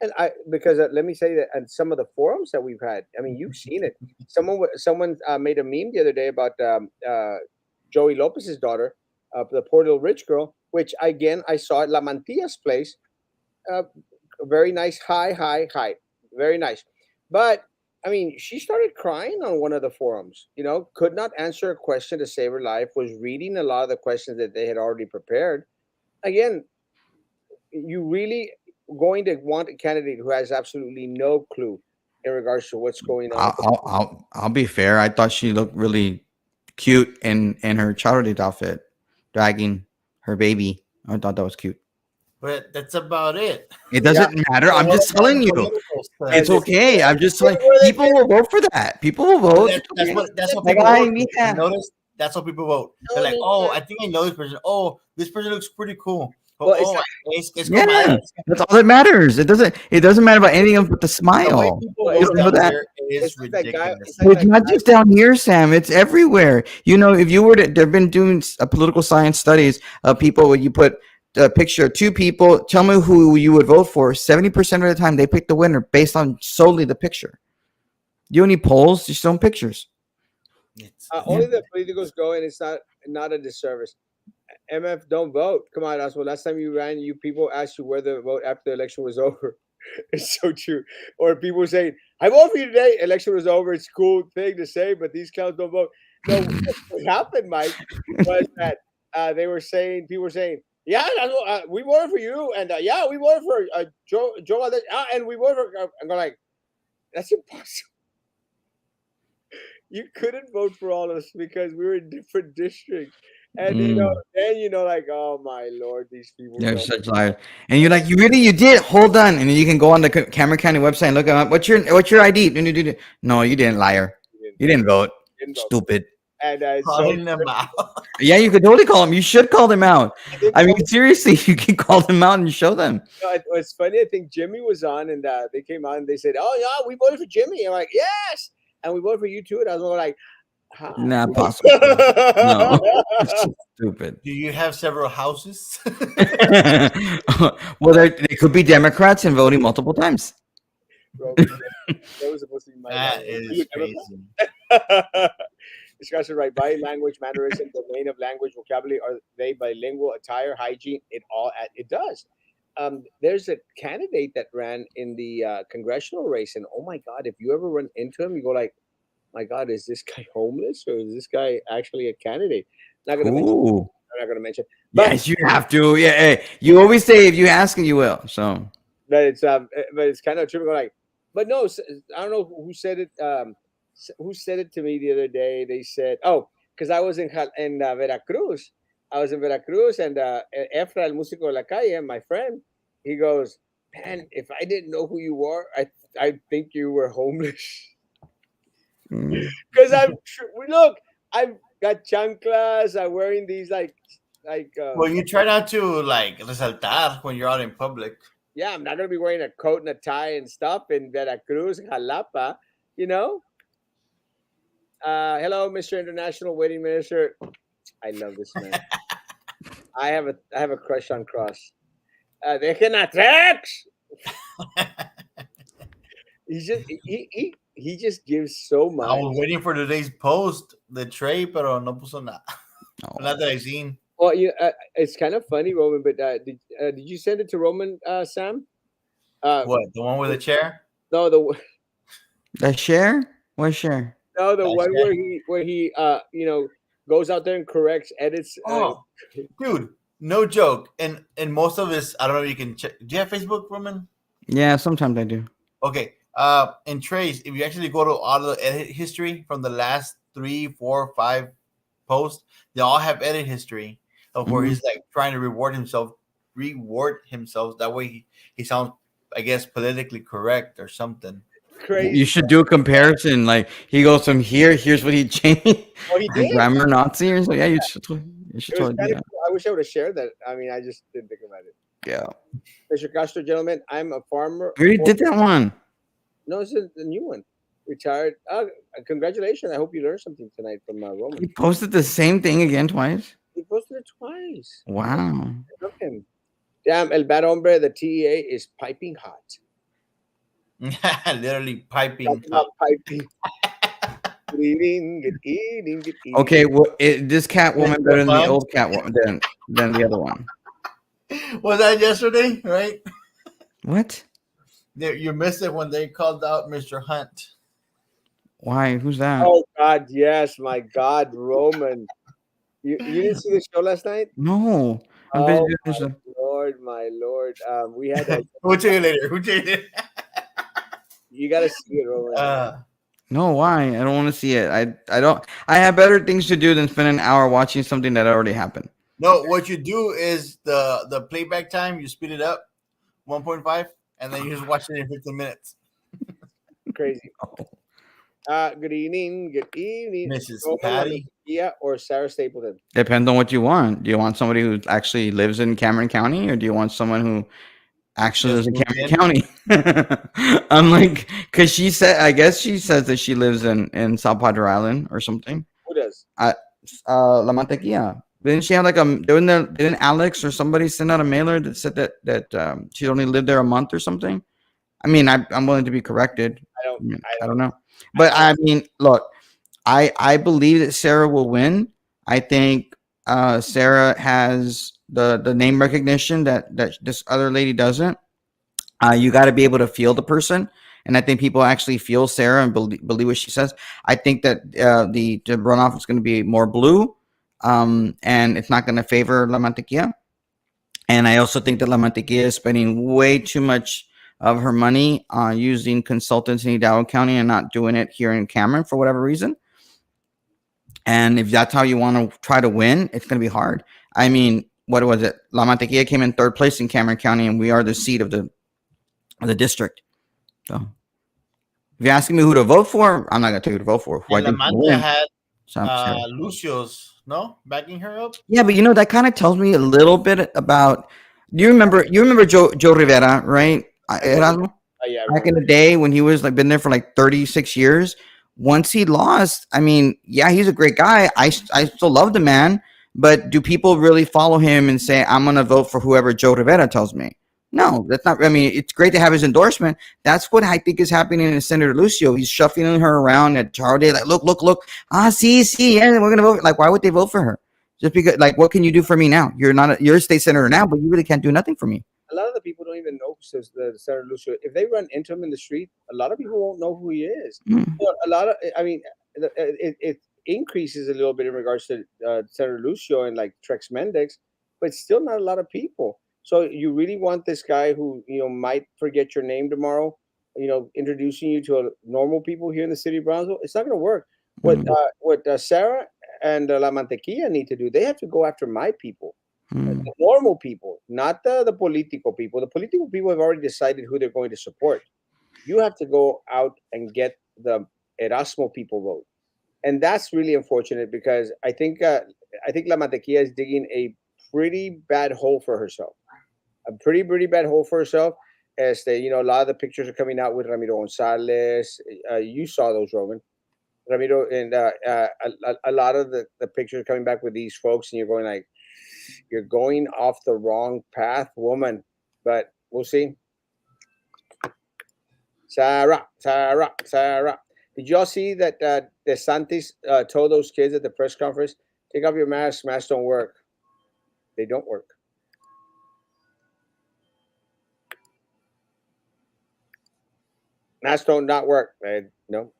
[SPEAKER 3] and I because let me say that, and some of the forums that we've had. I mean, you've seen it. Someone made a meme the other day about Joey Lopez's daughter, the poor little rich girl, which again I saw at La Mantilla's place. Uh, very nice, high, very nice. But I mean, she started crying on one of the forums. Could not answer a question to save her life. Was reading a lot of the questions that they had already prepared. Again, you really going to want a candidate who has absolutely no clue in regards to what's going on.
[SPEAKER 1] I'll be fair. I thought she looked really cute in her childhood outfit, dragging her baby. I thought that was cute.
[SPEAKER 2] But that's about it.
[SPEAKER 1] It doesn't matter. I'm just telling you. It's okay. I'm just telling people will vote for that. People will vote.
[SPEAKER 2] That's what
[SPEAKER 1] Like,
[SPEAKER 2] people
[SPEAKER 1] I
[SPEAKER 2] vote.
[SPEAKER 1] need that.
[SPEAKER 2] Notice that's what people vote. They're like, oh, I think I know this person. Oh, this person looks pretty cool.
[SPEAKER 3] Well,
[SPEAKER 2] It's
[SPEAKER 1] Yeah,
[SPEAKER 2] cool.
[SPEAKER 1] that's all that matters. It doesn't matter about anything else but the
[SPEAKER 2] The way
[SPEAKER 1] smile.
[SPEAKER 2] people
[SPEAKER 1] You
[SPEAKER 2] vote
[SPEAKER 1] don't know
[SPEAKER 2] down
[SPEAKER 1] that?
[SPEAKER 2] here is
[SPEAKER 3] It's like that guy-
[SPEAKER 2] ridiculous.
[SPEAKER 3] it's like
[SPEAKER 1] It's not just down here, Sam. It's everywhere. If you were to, they've been doing political science studies of people where you put a picture of two people, tell me who you would vote for. 70% of the time, they pick the winner based on solely the picture. You don't need polls, just show them pictures.
[SPEAKER 3] Only the politicals go, and it's not a disservice. MF, don't vote. Come on, Oswald. Last time you ran, people asked you where the vote after the election was over. It's so true. Or people saying, I vote for you today. Election was over. It's a cool thing to say, but these clowns don't vote. No, what happened, Mike, was that people were saying, yeah, we voted for you. And yeah, we voted for Joe. And we voted for, I'm going like, that's impossible. You couldn't vote for all of us because we were in different districts. And like, oh my Lord, these people.
[SPEAKER 1] They're such liars. And you're like, you did? Hold on. And then you can go on the Cameron County website and look at what's your ID? No, you didn't, liar. You didn't vote. Stupid.
[SPEAKER 3] And
[SPEAKER 2] Calling them out.
[SPEAKER 1] Yeah, you could totally call them. You should call them out. I mean, seriously, you can call them out and show them.
[SPEAKER 3] It's funny. I think Jimmy was on, and they came on and they said, "Oh yeah, we voted for Jimmy." I'm like, "Yes," and we voted for you too. And I was like, "Huh?"
[SPEAKER 1] Not possible. No, stupid.
[SPEAKER 2] Do you have several houses?
[SPEAKER 1] Well, they could be Democrats and voting multiple times.
[SPEAKER 3] Bro, that was supposed to be my.
[SPEAKER 2] That is crazy.
[SPEAKER 3] Discussion right by language, mannerism, domain of language, vocabulary. Are they bilingual? Attire, hygiene. It does. There's a candidate that ran in the congressional race, and oh my God, if you ever run into him, you go like, my God, is this guy homeless or is this guy actually a candidate? Not gonna mention. I'm not gonna mention. But,
[SPEAKER 1] Yes, you have to. Yeah, hey, you always say if you ask and you will. So,
[SPEAKER 3] but it's kind of true. Like, but no, I don't know who said it. Who said it to me the other day? They said, "Oh, because I was in Veracruz. I was in Veracruz, and Efra, el músico de la calle, my friend, he goes, man, if I didn't know who you were, I think you were homeless." Because look, I've got chanclas. I'm wearing these like.
[SPEAKER 2] Well, you try not to like resaltar when you're out in public.
[SPEAKER 3] Yeah, I'm not gonna be wearing a coat and a tie and stuff in Veracruz, Jalapa. Hello, Mr. International Wedding Minister. I love this man. I have a crush on Cross. Dejen atrás. He just gives so much.
[SPEAKER 2] I was waiting for today's post, the tray, pero no puso nada. Not that I've seen.
[SPEAKER 3] Well, it's kind of funny, Roman. But did you send it to Roman, Sam?
[SPEAKER 2] What, the one with the chair?
[SPEAKER 3] No,
[SPEAKER 1] the share. What share?
[SPEAKER 3] No, the one where he goes out there and corrects, edits.
[SPEAKER 2] Dude, no joke. And most of this, I don't know if you can check. Do you have Facebook, Roman?
[SPEAKER 1] Yeah, sometimes I do.
[SPEAKER 2] Okay. And Trace, if you actually go to all the edit history from the last 3, 4, 5 posts, they all have edit history of where
[SPEAKER 1] Mhm.
[SPEAKER 2] he's like trying to reward himself. That way he sounds, I guess, politically correct or something.
[SPEAKER 1] You
[SPEAKER 3] Crazy.
[SPEAKER 1] should do a comparison. Like he goes from here. Here's what he changed.
[SPEAKER 3] Oh, he
[SPEAKER 1] The
[SPEAKER 3] did.
[SPEAKER 1] grammar Nazi or something. Yeah, you should
[SPEAKER 3] It was
[SPEAKER 1] totally do
[SPEAKER 3] kind of
[SPEAKER 1] that.
[SPEAKER 3] cool. I wish I would have shared that. I mean, I just didn't think about it.
[SPEAKER 1] Yeah,
[SPEAKER 3] Mr. Castro, gentlemen, I'm a farmer.
[SPEAKER 1] we already did that one.
[SPEAKER 3] No, this is the new one. Retired. Congratulations. I hope you learned something tonight from Roman.
[SPEAKER 1] He posted the same thing again twice.
[SPEAKER 3] He posted it twice.
[SPEAKER 1] Wow.
[SPEAKER 3] I love him. Damn, El Bad Hombre, the TEA is piping hot.
[SPEAKER 2] Literally piping
[SPEAKER 3] Talking
[SPEAKER 2] hot.
[SPEAKER 3] about piping. Good evening, good evening, good evening.
[SPEAKER 1] Okay, well, this Catwoman better than the
[SPEAKER 2] Fun.
[SPEAKER 1] old Catwoman than the other one.
[SPEAKER 2] Was that yesterday? Right?
[SPEAKER 1] What?
[SPEAKER 2] You missed it when they called out Mr. Hunt.
[SPEAKER 1] Why? Who's that?
[SPEAKER 3] Oh God, yes, my God, Roman. You didn't see the show last night?
[SPEAKER 1] No, I'm busy
[SPEAKER 3] Oh
[SPEAKER 1] doing this
[SPEAKER 3] my
[SPEAKER 1] stuff.
[SPEAKER 3] Lord, my Lord. We had
[SPEAKER 2] We'll tell you later. We'll tell you later.
[SPEAKER 3] you gotta see it, Roman.
[SPEAKER 1] No, why? I don't want to see it. I don't. I have better things to do than spend an hour watching something that already happened.
[SPEAKER 2] No, what you do is the playback time, you speed it up 1.5, and then you just watch it in 15 minutes.
[SPEAKER 3] Crazy. Good evening, good evening.
[SPEAKER 2] Mrs.
[SPEAKER 3] Roman
[SPEAKER 2] Patty.
[SPEAKER 3] Lamantia or Sarah Stapleton?
[SPEAKER 1] Depends on what you want. Do you want somebody who actually lives in Cameron County, or do you want someone who actually lives
[SPEAKER 2] Just
[SPEAKER 1] in
[SPEAKER 2] moved
[SPEAKER 1] Cameron
[SPEAKER 2] in.
[SPEAKER 1] County? I'm like, because she said, I guess she says that she lives in South Padre Island or something.
[SPEAKER 3] Who does?
[SPEAKER 1] La Mantequilla. Didn't she have like didn't Alex or somebody send out a mailer that said that she only lived there a month or something? I mean, I'm willing to be corrected. I don't know, but I mean, look, I believe that Sarah will win. I think Sarah has the name recognition that this other lady doesn't. You got to be able to feel the person, and I think people actually feel Sarah and believe what she says. I think that the runoff is going to be more blue, and it's not going to favor La Mantequilla. And I also think that La Mantequilla is spending way too much of her money using consultants in Hidalgo County and not doing it here in Cameron for whatever reason. And if that's how you want to try to win, it's going to be hard. I mean, what was it? La Mantequilla came in third place in Cameron County, and we are the seat of the district. So, if you're asking me who to vote for, I'm not going to tell you who to vote for. Who I
[SPEAKER 2] And La
[SPEAKER 1] think will
[SPEAKER 2] Mancha
[SPEAKER 1] win.
[SPEAKER 2] had
[SPEAKER 1] So,
[SPEAKER 2] Lucio's, no? Backing her up?
[SPEAKER 1] yeah, but that kind of tells me a little bit about. Do you remember Joe Rivera, right? Erasmo?
[SPEAKER 3] Yeah,
[SPEAKER 1] Back in the day when he was like been there for like 36 years. Once he lost, I mean, yeah, he's a great guy. I still love the man, but do people really follow him and say I'm going to vote for whoever Joe Rivera tells me? No, that's not. I mean, it's great to have his endorsement. That's what I think is happening in Senator Lucio. He's shuffling her around at Charlie, like, look. See, yeah, we're gonna vote. Like, why would they vote for her? Just because, like, what can you do for me now? You're a state senator now, but you really can't do nothing for me.
[SPEAKER 3] a lot of the people don't even know who the Senator Lucio. If they run into him in the street, a lot of people won't know who he is.
[SPEAKER 1] Mm.
[SPEAKER 3] A lot of, I mean, it increases a little bit in regards to Senator Lucio and like Trex Mendex, but still not a lot of people. So you really want this guy who might forget your name tomorrow, introducing you to normal people here in the city of Brownsville? It's not going to work. What Sarah and La Mantequilla need to do, they have to go after my people. The normal people, not the political people. The political people have already decided who they're going to support. You have to go out and get the Erasmo people vote, and that's really unfortunate because I think La Mantequilla is digging a pretty bad hole for herself, a pretty bad hole for herself. As a lot of the pictures are coming out with Ramiro Gonzalez. You saw those, Roman. Ramiro, and a lot of the pictures are coming back with these folks, and you're going like, you're going off the wrong path, woman. But we'll see. Sarah. Did y'all see that DeSantis told those kids at the press conference, take off your mask, masks don't work. They don't work. Masks don't not work. No.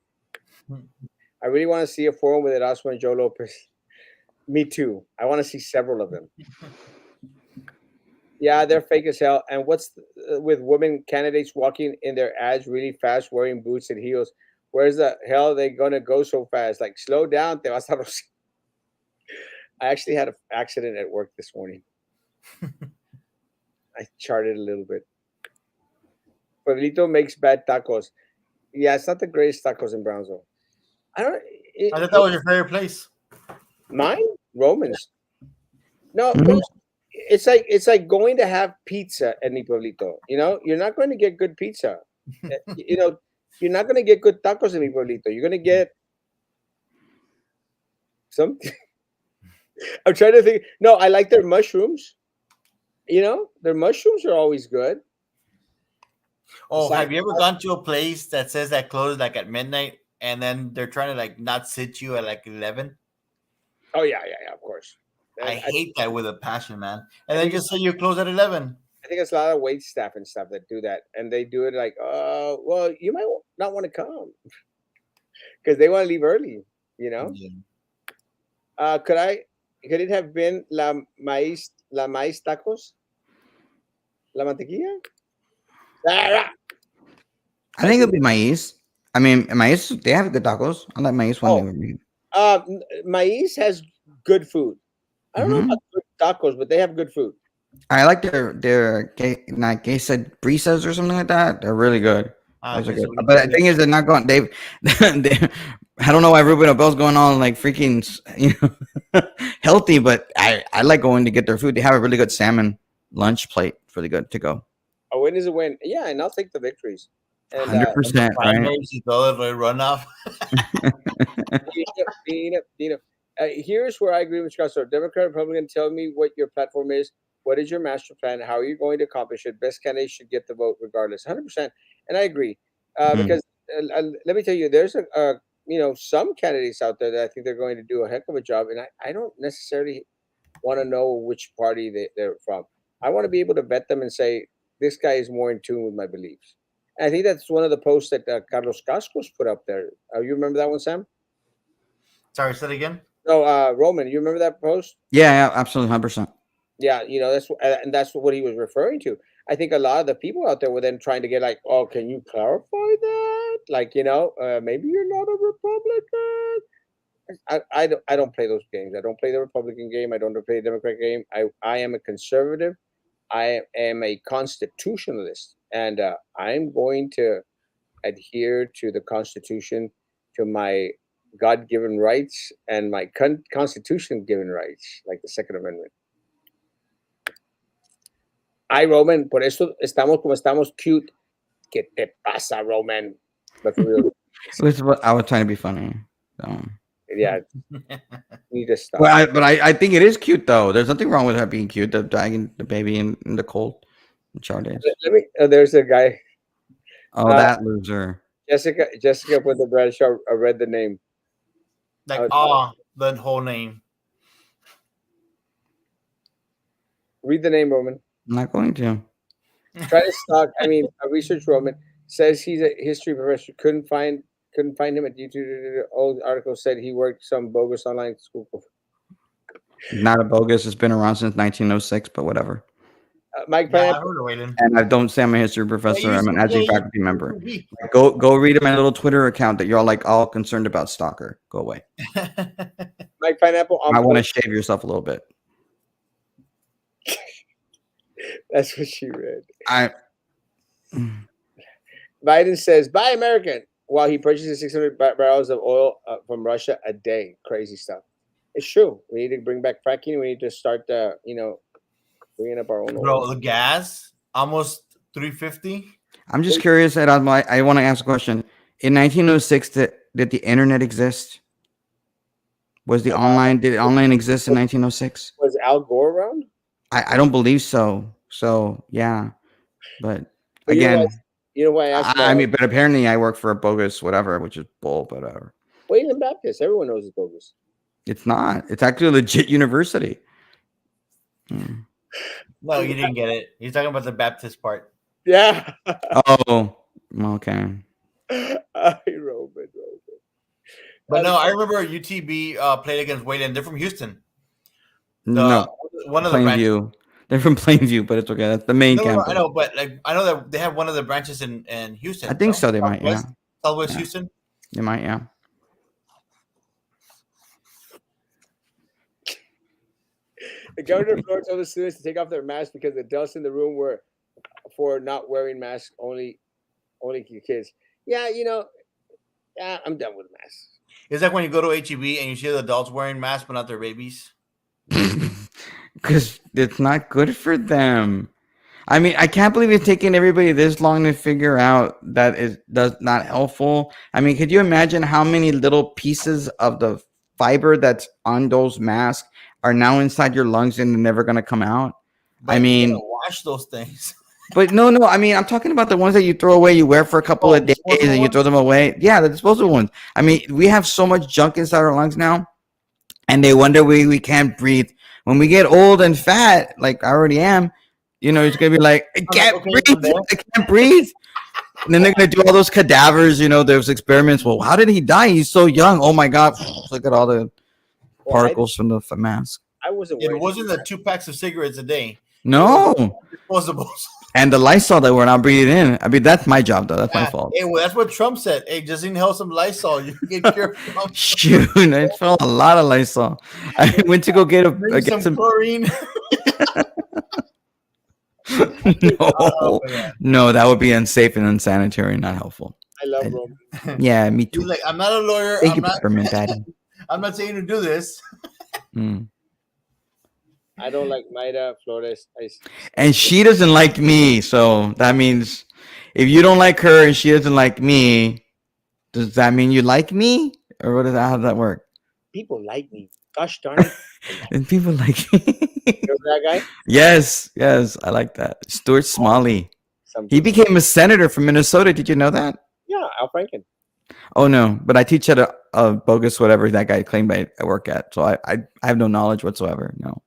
[SPEAKER 3] I really want to see a forum with Erasmo and Joe Lopez. Me too. I want to see several of them. Yeah, they're fake as hell. And with women candidates walking in their ads really fast, wearing boots and heels? Where's the hell they gonna go so fast? Like, slow down, te vas a ros-" I actually had an accident at work this morning. I charted a little bit. Pueblito makes bad tacos. Yeah, it's not the greatest tacos in Brownsville. I don't.
[SPEAKER 2] I thought that was your favorite place.
[SPEAKER 3] Mine, Romans. No,
[SPEAKER 1] Mhm.
[SPEAKER 3] no. It's like going to have pizza at Mi Pueblito. You know, you're not going to get good pizza. You know, you're not going to get good tacos in Mi Pueblito. You're going to get something. I'm trying to think. No, I like their mushrooms. You know, their mushrooms are always good.
[SPEAKER 2] Oh,
[SPEAKER 3] It's like,
[SPEAKER 2] have you ever gone to a place that says that closed like at midnight, and then they're trying to like not sit you at like 11?
[SPEAKER 3] oh yeah, of course.
[SPEAKER 2] I
[SPEAKER 3] I
[SPEAKER 2] hate that with a passion, man. And
[SPEAKER 3] I
[SPEAKER 2] then
[SPEAKER 3] think
[SPEAKER 2] just say you close at 11.
[SPEAKER 3] I think it's a lot of wait staff and stuff that do that, and they do it like, well, you might not want to come because they want to leave early. You know,
[SPEAKER 2] Yeah.
[SPEAKER 3] could I? Could it have been la maíz tacos, la mantequilla? Ah,
[SPEAKER 1] I think it'd be Maiz. I mean, Maiz, they have good tacos. I like Maiz when they
[SPEAKER 3] oh,
[SPEAKER 1] were made.
[SPEAKER 3] maíz has good food. I don't know
[SPEAKER 1] Mhm.
[SPEAKER 3] about good tacos, but they have good food.
[SPEAKER 1] I like their like brisas or something like that. They're really good. Those are good. But the thing is, they're not going. They I don't know why Ruben Abel's going on like freaking, healthy. But I like going to get their food. They have a really good salmon lunch plate. Really good to go.
[SPEAKER 3] A win is a win. Yeah, and I'll take the victories. And
[SPEAKER 1] 100%. Right.
[SPEAKER 2] Primaries y todo el runoff.
[SPEAKER 3] Dina, here's where I agree with Scott. So, Democrat, Republican, tell me what your platform is. What is your master plan? How are you going to accomplish it? Best candidate should get the vote regardless. 100%. And I agree.
[SPEAKER 1] Mm.
[SPEAKER 3] Because let me tell you, there's some candidates out there that I think they're going to do a heck of a job. And I don't necessarily want to know which party they're from. I want to be able to vet them and say, this guy is more in tune with my beliefs. And I think that's one of the posts that Carlos Cascos put up there. You remember that one, Sam?
[SPEAKER 2] Sorry, say it again.
[SPEAKER 3] No, Roman, you remember that post?
[SPEAKER 1] Yeah, absolutely, 100%.
[SPEAKER 3] Yeah, that's what he was referring to. I think a lot of the people out there were then trying to get like, oh, can you clarify that? Like, maybe you're not a Republican. I don't play those games. I don't play the Republican game. I don't play the Democrat game. I am a conservative. I am a constitutionalist, and I'm going to adhere to the Constitution, to my God-given rights and my Constitution-given rights, like the Second Amendment. Ay, Roman, por eso estamos como estamos cute. ¿Qué te pasa, Roman? But for real,
[SPEAKER 1] I was trying to be funny. So.
[SPEAKER 3] yeah, need to stop.
[SPEAKER 1] Well, I think it is cute though. There's nothing wrong with her being cute. The dragging the baby in the cold. Chardays.
[SPEAKER 3] Let me. There's a guy.
[SPEAKER 1] Oh, that loser.
[SPEAKER 3] Jessica put the Bradshaw. I read the name.
[SPEAKER 2] Like, the whole name.
[SPEAKER 3] Read the name, Roman.
[SPEAKER 1] I'm not going to.
[SPEAKER 3] Try to stalk. I mean, a research Roman says he's a history professor. Couldn't find him at YouTube. Old article said he worked some bogus online school.
[SPEAKER 1] Not a bogus. It's been around since 1906, but whatever.
[SPEAKER 3] Mike
[SPEAKER 2] Yeah, I
[SPEAKER 3] Pineapple.
[SPEAKER 2] heard of Waylon.
[SPEAKER 1] And I don't say I'm a history professor.
[SPEAKER 2] Yeah,
[SPEAKER 1] I'm an adjunct faculty member.
[SPEAKER 2] you-
[SPEAKER 1] Go read my little Twitter account that you're all concerned about. Stalker. Go away.
[SPEAKER 3] Mike Pineapple.
[SPEAKER 1] I want to shave yourself a little bit.
[SPEAKER 3] That's what she read.
[SPEAKER 1] I
[SPEAKER 3] Biden says, "Buy American," while he purchases 600 barrels of oil from Russia a day. Crazy stuff. It's true. We need to bring back fracking. We need to start, bringing up our own oil.
[SPEAKER 2] Bro, the gas almost 350.
[SPEAKER 1] I'm just curious, Erasmo. I want to ask a question. In 1906, did the internet exist? Did online exist in 1906?
[SPEAKER 3] Was Al Gore around?
[SPEAKER 1] I don't believe so. So yeah, but
[SPEAKER 3] But
[SPEAKER 1] again,
[SPEAKER 3] you know why I asked?
[SPEAKER 1] I mean, but apparently I work for a bogus whatever, which is bull. But whatever.
[SPEAKER 3] Wayland Baptist. Everyone knows it's bogus.
[SPEAKER 1] It's not. It's actually a legit university. Hmm.
[SPEAKER 2] No, you didn't get it. He's talking about the Baptist part.
[SPEAKER 3] Yeah.
[SPEAKER 1] Oh, okay.
[SPEAKER 3] Roman.
[SPEAKER 2] But no, I remember UTB played against Waylon. They're from Houston.
[SPEAKER 1] No,
[SPEAKER 2] One of the branches.
[SPEAKER 1] Plainview. They're from Plainview, but it's okay. That's the main
[SPEAKER 2] No,
[SPEAKER 1] campus.
[SPEAKER 2] I know, but like I know that they have one of the branches in Houston.
[SPEAKER 1] I think
[SPEAKER 2] no?
[SPEAKER 1] so. They might. Yeah.
[SPEAKER 2] Southwest
[SPEAKER 1] Yeah.
[SPEAKER 2] Houston.
[SPEAKER 1] They might. Yeah.
[SPEAKER 3] The governor of Florida told the students to take off their masks because the adults in the room were for not wearing masks. Only kids. Yeah, yeah, I'm done with masks.
[SPEAKER 2] It's like when you go to HEB and you see the adults wearing masks but not their babies.
[SPEAKER 1] Because it's not good for them. I mean, I can't believe it's taking everybody this long to figure out that does not helpful. I mean, could you imagine how many little pieces of the fiber that's on those masks are now inside your lungs and they're never going to come out?
[SPEAKER 2] But
[SPEAKER 1] I mean,
[SPEAKER 2] you gotta wash those things.
[SPEAKER 1] but no. I mean, I'm talking about the ones that you throw away, you wear for a couple of days and you throw them away. Yeah, the disposable ones. I mean, we have so much junk inside our lungs now, and they wonder we can't breathe. When we get old and fat, like I already am, it's gonna be like, I can't breathe. And then they're gonna do all those cadavers, those experiments. Well, how did he die? He's so young. Oh my god, look at all the particles from the mask.
[SPEAKER 3] I wasn't.
[SPEAKER 2] It wasn't the 2 packs of cigarettes a day.
[SPEAKER 1] No.
[SPEAKER 2] Disposables.
[SPEAKER 1] And the Lysol that we're not breathing in. I mean, that's my job though. That's my fault.
[SPEAKER 2] Hey, well, that's what Trump said. Hey, just inhale some Lysol. You can get cured.
[SPEAKER 1] Shoot, I felt a lot of Lysol. I went to go get some
[SPEAKER 2] chlorine.
[SPEAKER 1] No, that would be unsafe and unsanitary and not helpful.
[SPEAKER 3] I love Roman.
[SPEAKER 1] Yeah, me too.
[SPEAKER 2] He's like, I'm not a lawyer.
[SPEAKER 1] Thank you, Peppermint Daddy.
[SPEAKER 2] I'm not saying to do this.
[SPEAKER 3] I don't like Maida, Flores.
[SPEAKER 1] And she doesn't like me, so that means if you don't like her and she doesn't like me, does that mean you like me, or how does that work?
[SPEAKER 3] People like me. Gosh darn it!
[SPEAKER 1] And people like me.
[SPEAKER 3] Remember that guy?
[SPEAKER 1] Yes, I like that. Stuart Smalley. He became a senator from Minnesota. Did you know that?
[SPEAKER 3] Yeah, Al Franken.
[SPEAKER 1] Oh no, but I teach at a bogus whatever that guy claimed I work at, so I have no knowledge whatsoever. No.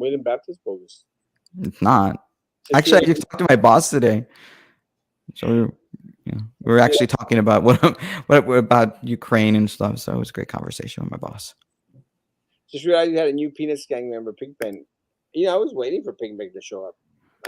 [SPEAKER 3] William Baptist bogus.
[SPEAKER 1] It's not. Actually, I just talked to my boss today. So we were actually talking about what about Ukraine and stuff. So it was a great conversation with my boss.
[SPEAKER 3] Just realized you had a new Peanuts gang member, Pigpen. I was waiting for Pigpen to show up.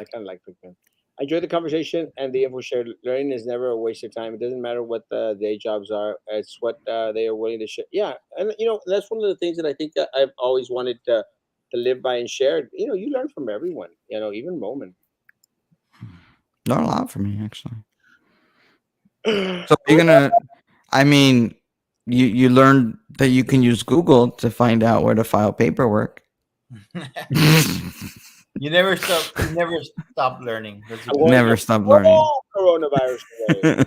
[SPEAKER 3] I kind of like Pigpen. I enjoyed the conversation, and the info shared. Learning is never a waste of time. It doesn't matter what the day jobs are. It's what they are willing to share. Yeah, and that's one of the things that I think that I've always wanted to live by and share. You learn from everyone. Even Roman.
[SPEAKER 1] Not a lot for me, actually. So you're gonna. I mean, you learned that you can use Google to find out where to file paperwork.
[SPEAKER 2] You never stop learning.
[SPEAKER 1] Never stop learning.
[SPEAKER 3] Coronavirus away.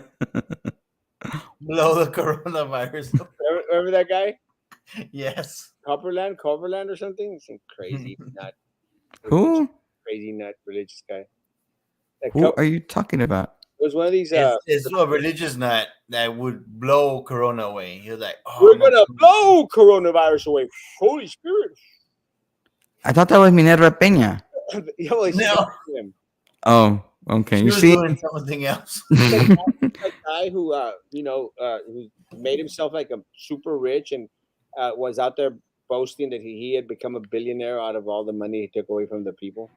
[SPEAKER 2] Blow the coronavirus.
[SPEAKER 3] Remember that guy?
[SPEAKER 2] Yes.
[SPEAKER 3] Coverland or something? Some crazy nut.
[SPEAKER 1] Who?
[SPEAKER 3] Crazy nut religious guy.
[SPEAKER 1] Who are you talking about?
[SPEAKER 3] It was one of these.
[SPEAKER 2] It's a religious nut that would blow Corona away. He was like,
[SPEAKER 3] "We're gonna blow coronavirus away." Holy Spirit!
[SPEAKER 1] I thought that was Minerva Peña.
[SPEAKER 2] No.
[SPEAKER 1] Oh, okay.
[SPEAKER 2] She
[SPEAKER 1] you
[SPEAKER 2] was
[SPEAKER 1] see,
[SPEAKER 2] doing something else.
[SPEAKER 3] That guy who, who made himself like a super rich and was out there boasting that he had become a billionaire out of all the money he took away from the people.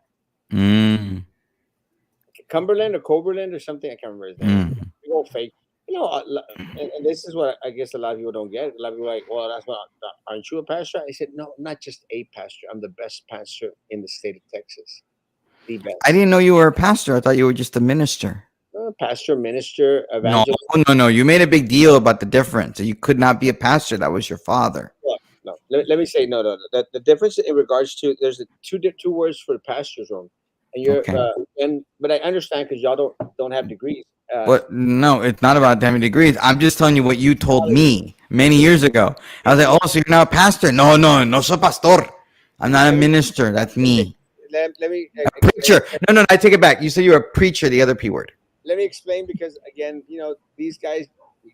[SPEAKER 3] Cumberland or Coberland or something. I can't remember his name. Big old fake. And this is what I guess a lot of people don't get. A lot of people are like, well, that's what, aren't you a pastor? I said, no, I'm not just a pastor. I'm the best pastor in the state of Texas. The best.
[SPEAKER 1] I didn't know you were a pastor. I thought you were just a minister.
[SPEAKER 3] Pastor, minister, evangelist.
[SPEAKER 1] No. You made a big deal about the difference. You could not be a pastor. That was your father.
[SPEAKER 3] No. Let me say no. The difference in regards to there's the two words for pastors, Rome. And you're but I understand because y'all don't have degrees.
[SPEAKER 1] No, it's not about having degrees. I'm just telling you what you told me many years ago. I was like, oh, so you're not a pastor? No soy pastor. I'm not a minister. That's me.
[SPEAKER 3] Let me
[SPEAKER 1] a preacher. No, I take it back. You said you were a preacher, the other P word.
[SPEAKER 3] Let me explain because again, these guys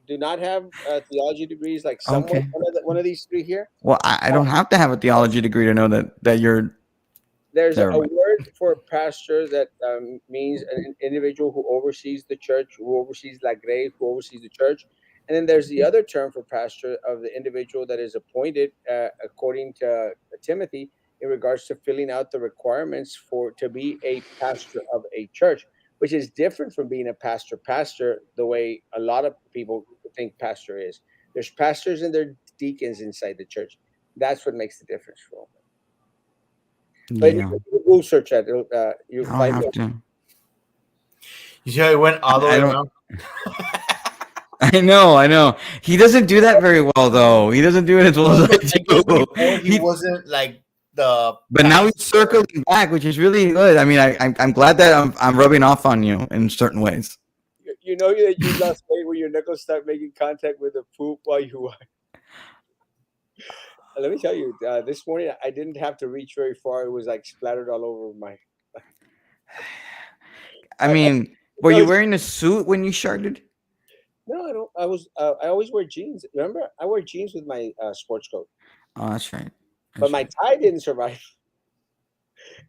[SPEAKER 3] do not have theology degrees like someone one of these three here.
[SPEAKER 1] Well, I don't have to have a theology degree to know that you're.
[SPEAKER 3] There's a word for pastor that means an individual who oversees the church, who oversees la grey, who oversees the church. And then there's the other term for pastor of the individual that is appointed, according to Timothy, in regards to filling out the requirements to be a pastor of a church, which is different from being a pastor the way a lot of people think pastor is. There's pastors and there are deacons inside the church. That's what makes the difference, Roman. But
[SPEAKER 1] Yeah,
[SPEAKER 3] you Google search that, you'll
[SPEAKER 1] I'll
[SPEAKER 3] find
[SPEAKER 1] have
[SPEAKER 3] it.
[SPEAKER 1] to.
[SPEAKER 2] You see how it went all the
[SPEAKER 1] I
[SPEAKER 2] way
[SPEAKER 1] don't-
[SPEAKER 2] around?
[SPEAKER 1] I know. He doesn't do that very well, though. He doesn't do it as well as I do.
[SPEAKER 2] Before, he
[SPEAKER 1] He-
[SPEAKER 2] wasn't like the.
[SPEAKER 1] But now he's circling back, which is really good. I mean, I'm glad that I'm rubbing off on you in certain ways.
[SPEAKER 3] You know that you lost weight when your knuckles start making contact with the poop while you are. Let me tell you, this morning I didn't have to reach very far. It was like splattered all over my.
[SPEAKER 1] I mean, were you wearing a suit when you sharted?
[SPEAKER 3] No, I don't. I was. I always wear jeans. Remember, I wear jeans with my sports coat,
[SPEAKER 1] Oh, that's right.
[SPEAKER 3] but my tie didn't survive.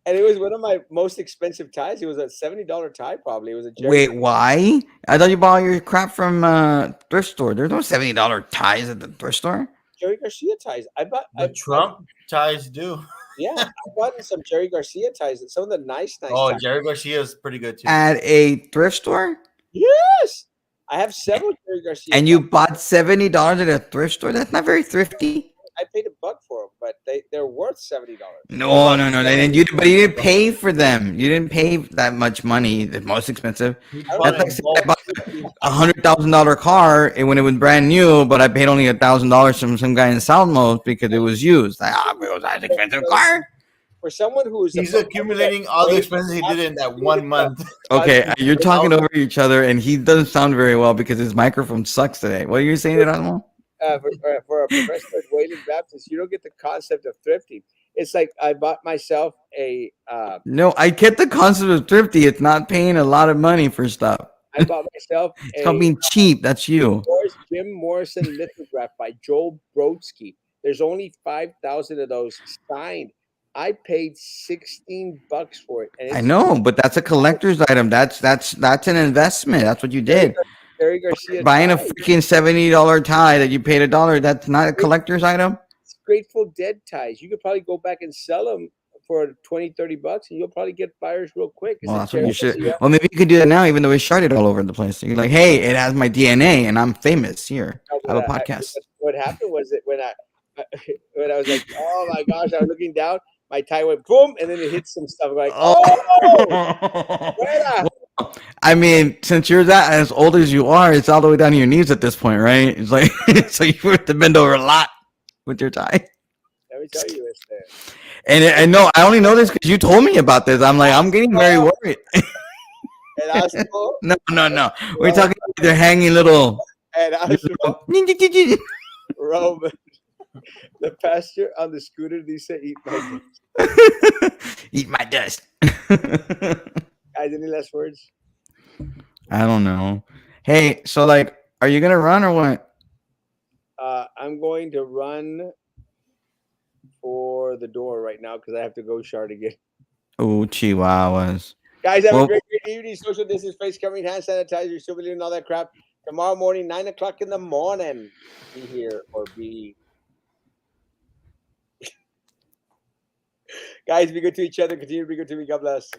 [SPEAKER 3] And it was one of my most expensive ties. It was a $70 tie, probably. It was a Jerry.
[SPEAKER 1] Wait, why? I thought you bought your crap from thrift store. There's no $70 ties at the thrift store.
[SPEAKER 3] Jerry Garcia ties. I bought.
[SPEAKER 2] The Trump ties do.
[SPEAKER 3] Yeah, I bought some Jerry Garcia ties. Some of the nice
[SPEAKER 2] Oh,
[SPEAKER 3] ties.
[SPEAKER 2] Jerry Garcia is pretty good too.
[SPEAKER 1] At a thrift store?
[SPEAKER 3] Yes, I have several Jerry Garcia.
[SPEAKER 1] And you
[SPEAKER 3] ties.
[SPEAKER 1] bought $70 at a thrift store? That's not very thrifty.
[SPEAKER 3] I paid $1 for them, but they're worth $70.
[SPEAKER 1] No. And but you didn't pay for them. You didn't pay that much money. The most expensive.
[SPEAKER 2] Bought
[SPEAKER 1] That's
[SPEAKER 2] it
[SPEAKER 1] like
[SPEAKER 2] in bulk.
[SPEAKER 1] a $100,000 car, and when it was brand new, but I paid only $1,000 from some guy in Southmost because it was used. Like, it was an expensive car.
[SPEAKER 3] For someone who is
[SPEAKER 2] He's accumulating all the expenses he did in that 1 month.
[SPEAKER 1] Okay, you're talking over each other, and he doesn't sound very well because his microphone sucks today. What are you saying, Erasmo?
[SPEAKER 3] For a professional Wayland Baptist, you don't get the concept of thrifting. It's like I bought myself a.
[SPEAKER 1] No, I get the concept of thrifty. It's not paying a lot of money for stuff.
[SPEAKER 3] I bought myself
[SPEAKER 1] It's called being cheap. That's you.
[SPEAKER 3] Jim Morrison lithograph by Joel Brodsky. There's only 5,000 of those signed. I paid $16 for it. And
[SPEAKER 1] I know, but that's a collector's item. That's an investment. That's what you did.
[SPEAKER 3] Jerry Garcia
[SPEAKER 1] Buying a
[SPEAKER 3] tie.
[SPEAKER 1] freaking $70 tie that you paid $1, that's not a collector's item.
[SPEAKER 3] It's Grateful Dead ties. You could probably go back and sell them for $20-$30, and you'll probably get buyers real quick. It's
[SPEAKER 1] Well,
[SPEAKER 3] a
[SPEAKER 1] that's what you
[SPEAKER 3] Jerry
[SPEAKER 1] should.
[SPEAKER 3] Garcia.
[SPEAKER 1] Well, maybe you could do that now, even though it's sharded all over the place. You're like, hey, it has my DNA, and I'm famous. Here, I have a podcast.
[SPEAKER 3] What happened was that when I was like, oh my gosh, I was looking down, my tie went boom, and then it hit some stuff. I'm like, oh,
[SPEAKER 1] I mean, since you're that as old as you are, it's all the way down to your knees at this point, right? It's like so you have to bend over a lot with your tie.
[SPEAKER 3] let me tell you this.
[SPEAKER 1] And no, I only know this because you told me about this. I'm like, I'm getting very worried.
[SPEAKER 3] And also,
[SPEAKER 1] No. We're talking about their hanging little.
[SPEAKER 3] and also, Roman, the pastor on the scooter, he said, "Eat my
[SPEAKER 1] Eat my dust.
[SPEAKER 3] guys." Any last words?
[SPEAKER 1] I don't know. Hey, so like, are you gonna run or what?
[SPEAKER 3] I'm going to run for the door right now because I have to go shard again.
[SPEAKER 1] Oh, chihuahuas.
[SPEAKER 3] Guys, have
[SPEAKER 1] Well-
[SPEAKER 3] a great evening. Social distance, face covering, hand sanitizer, still believing all that crap. Tomorrow morning, 9:00 in the morning. Be here or be. Guys, be good to each other. Continue to be good to me. God bless.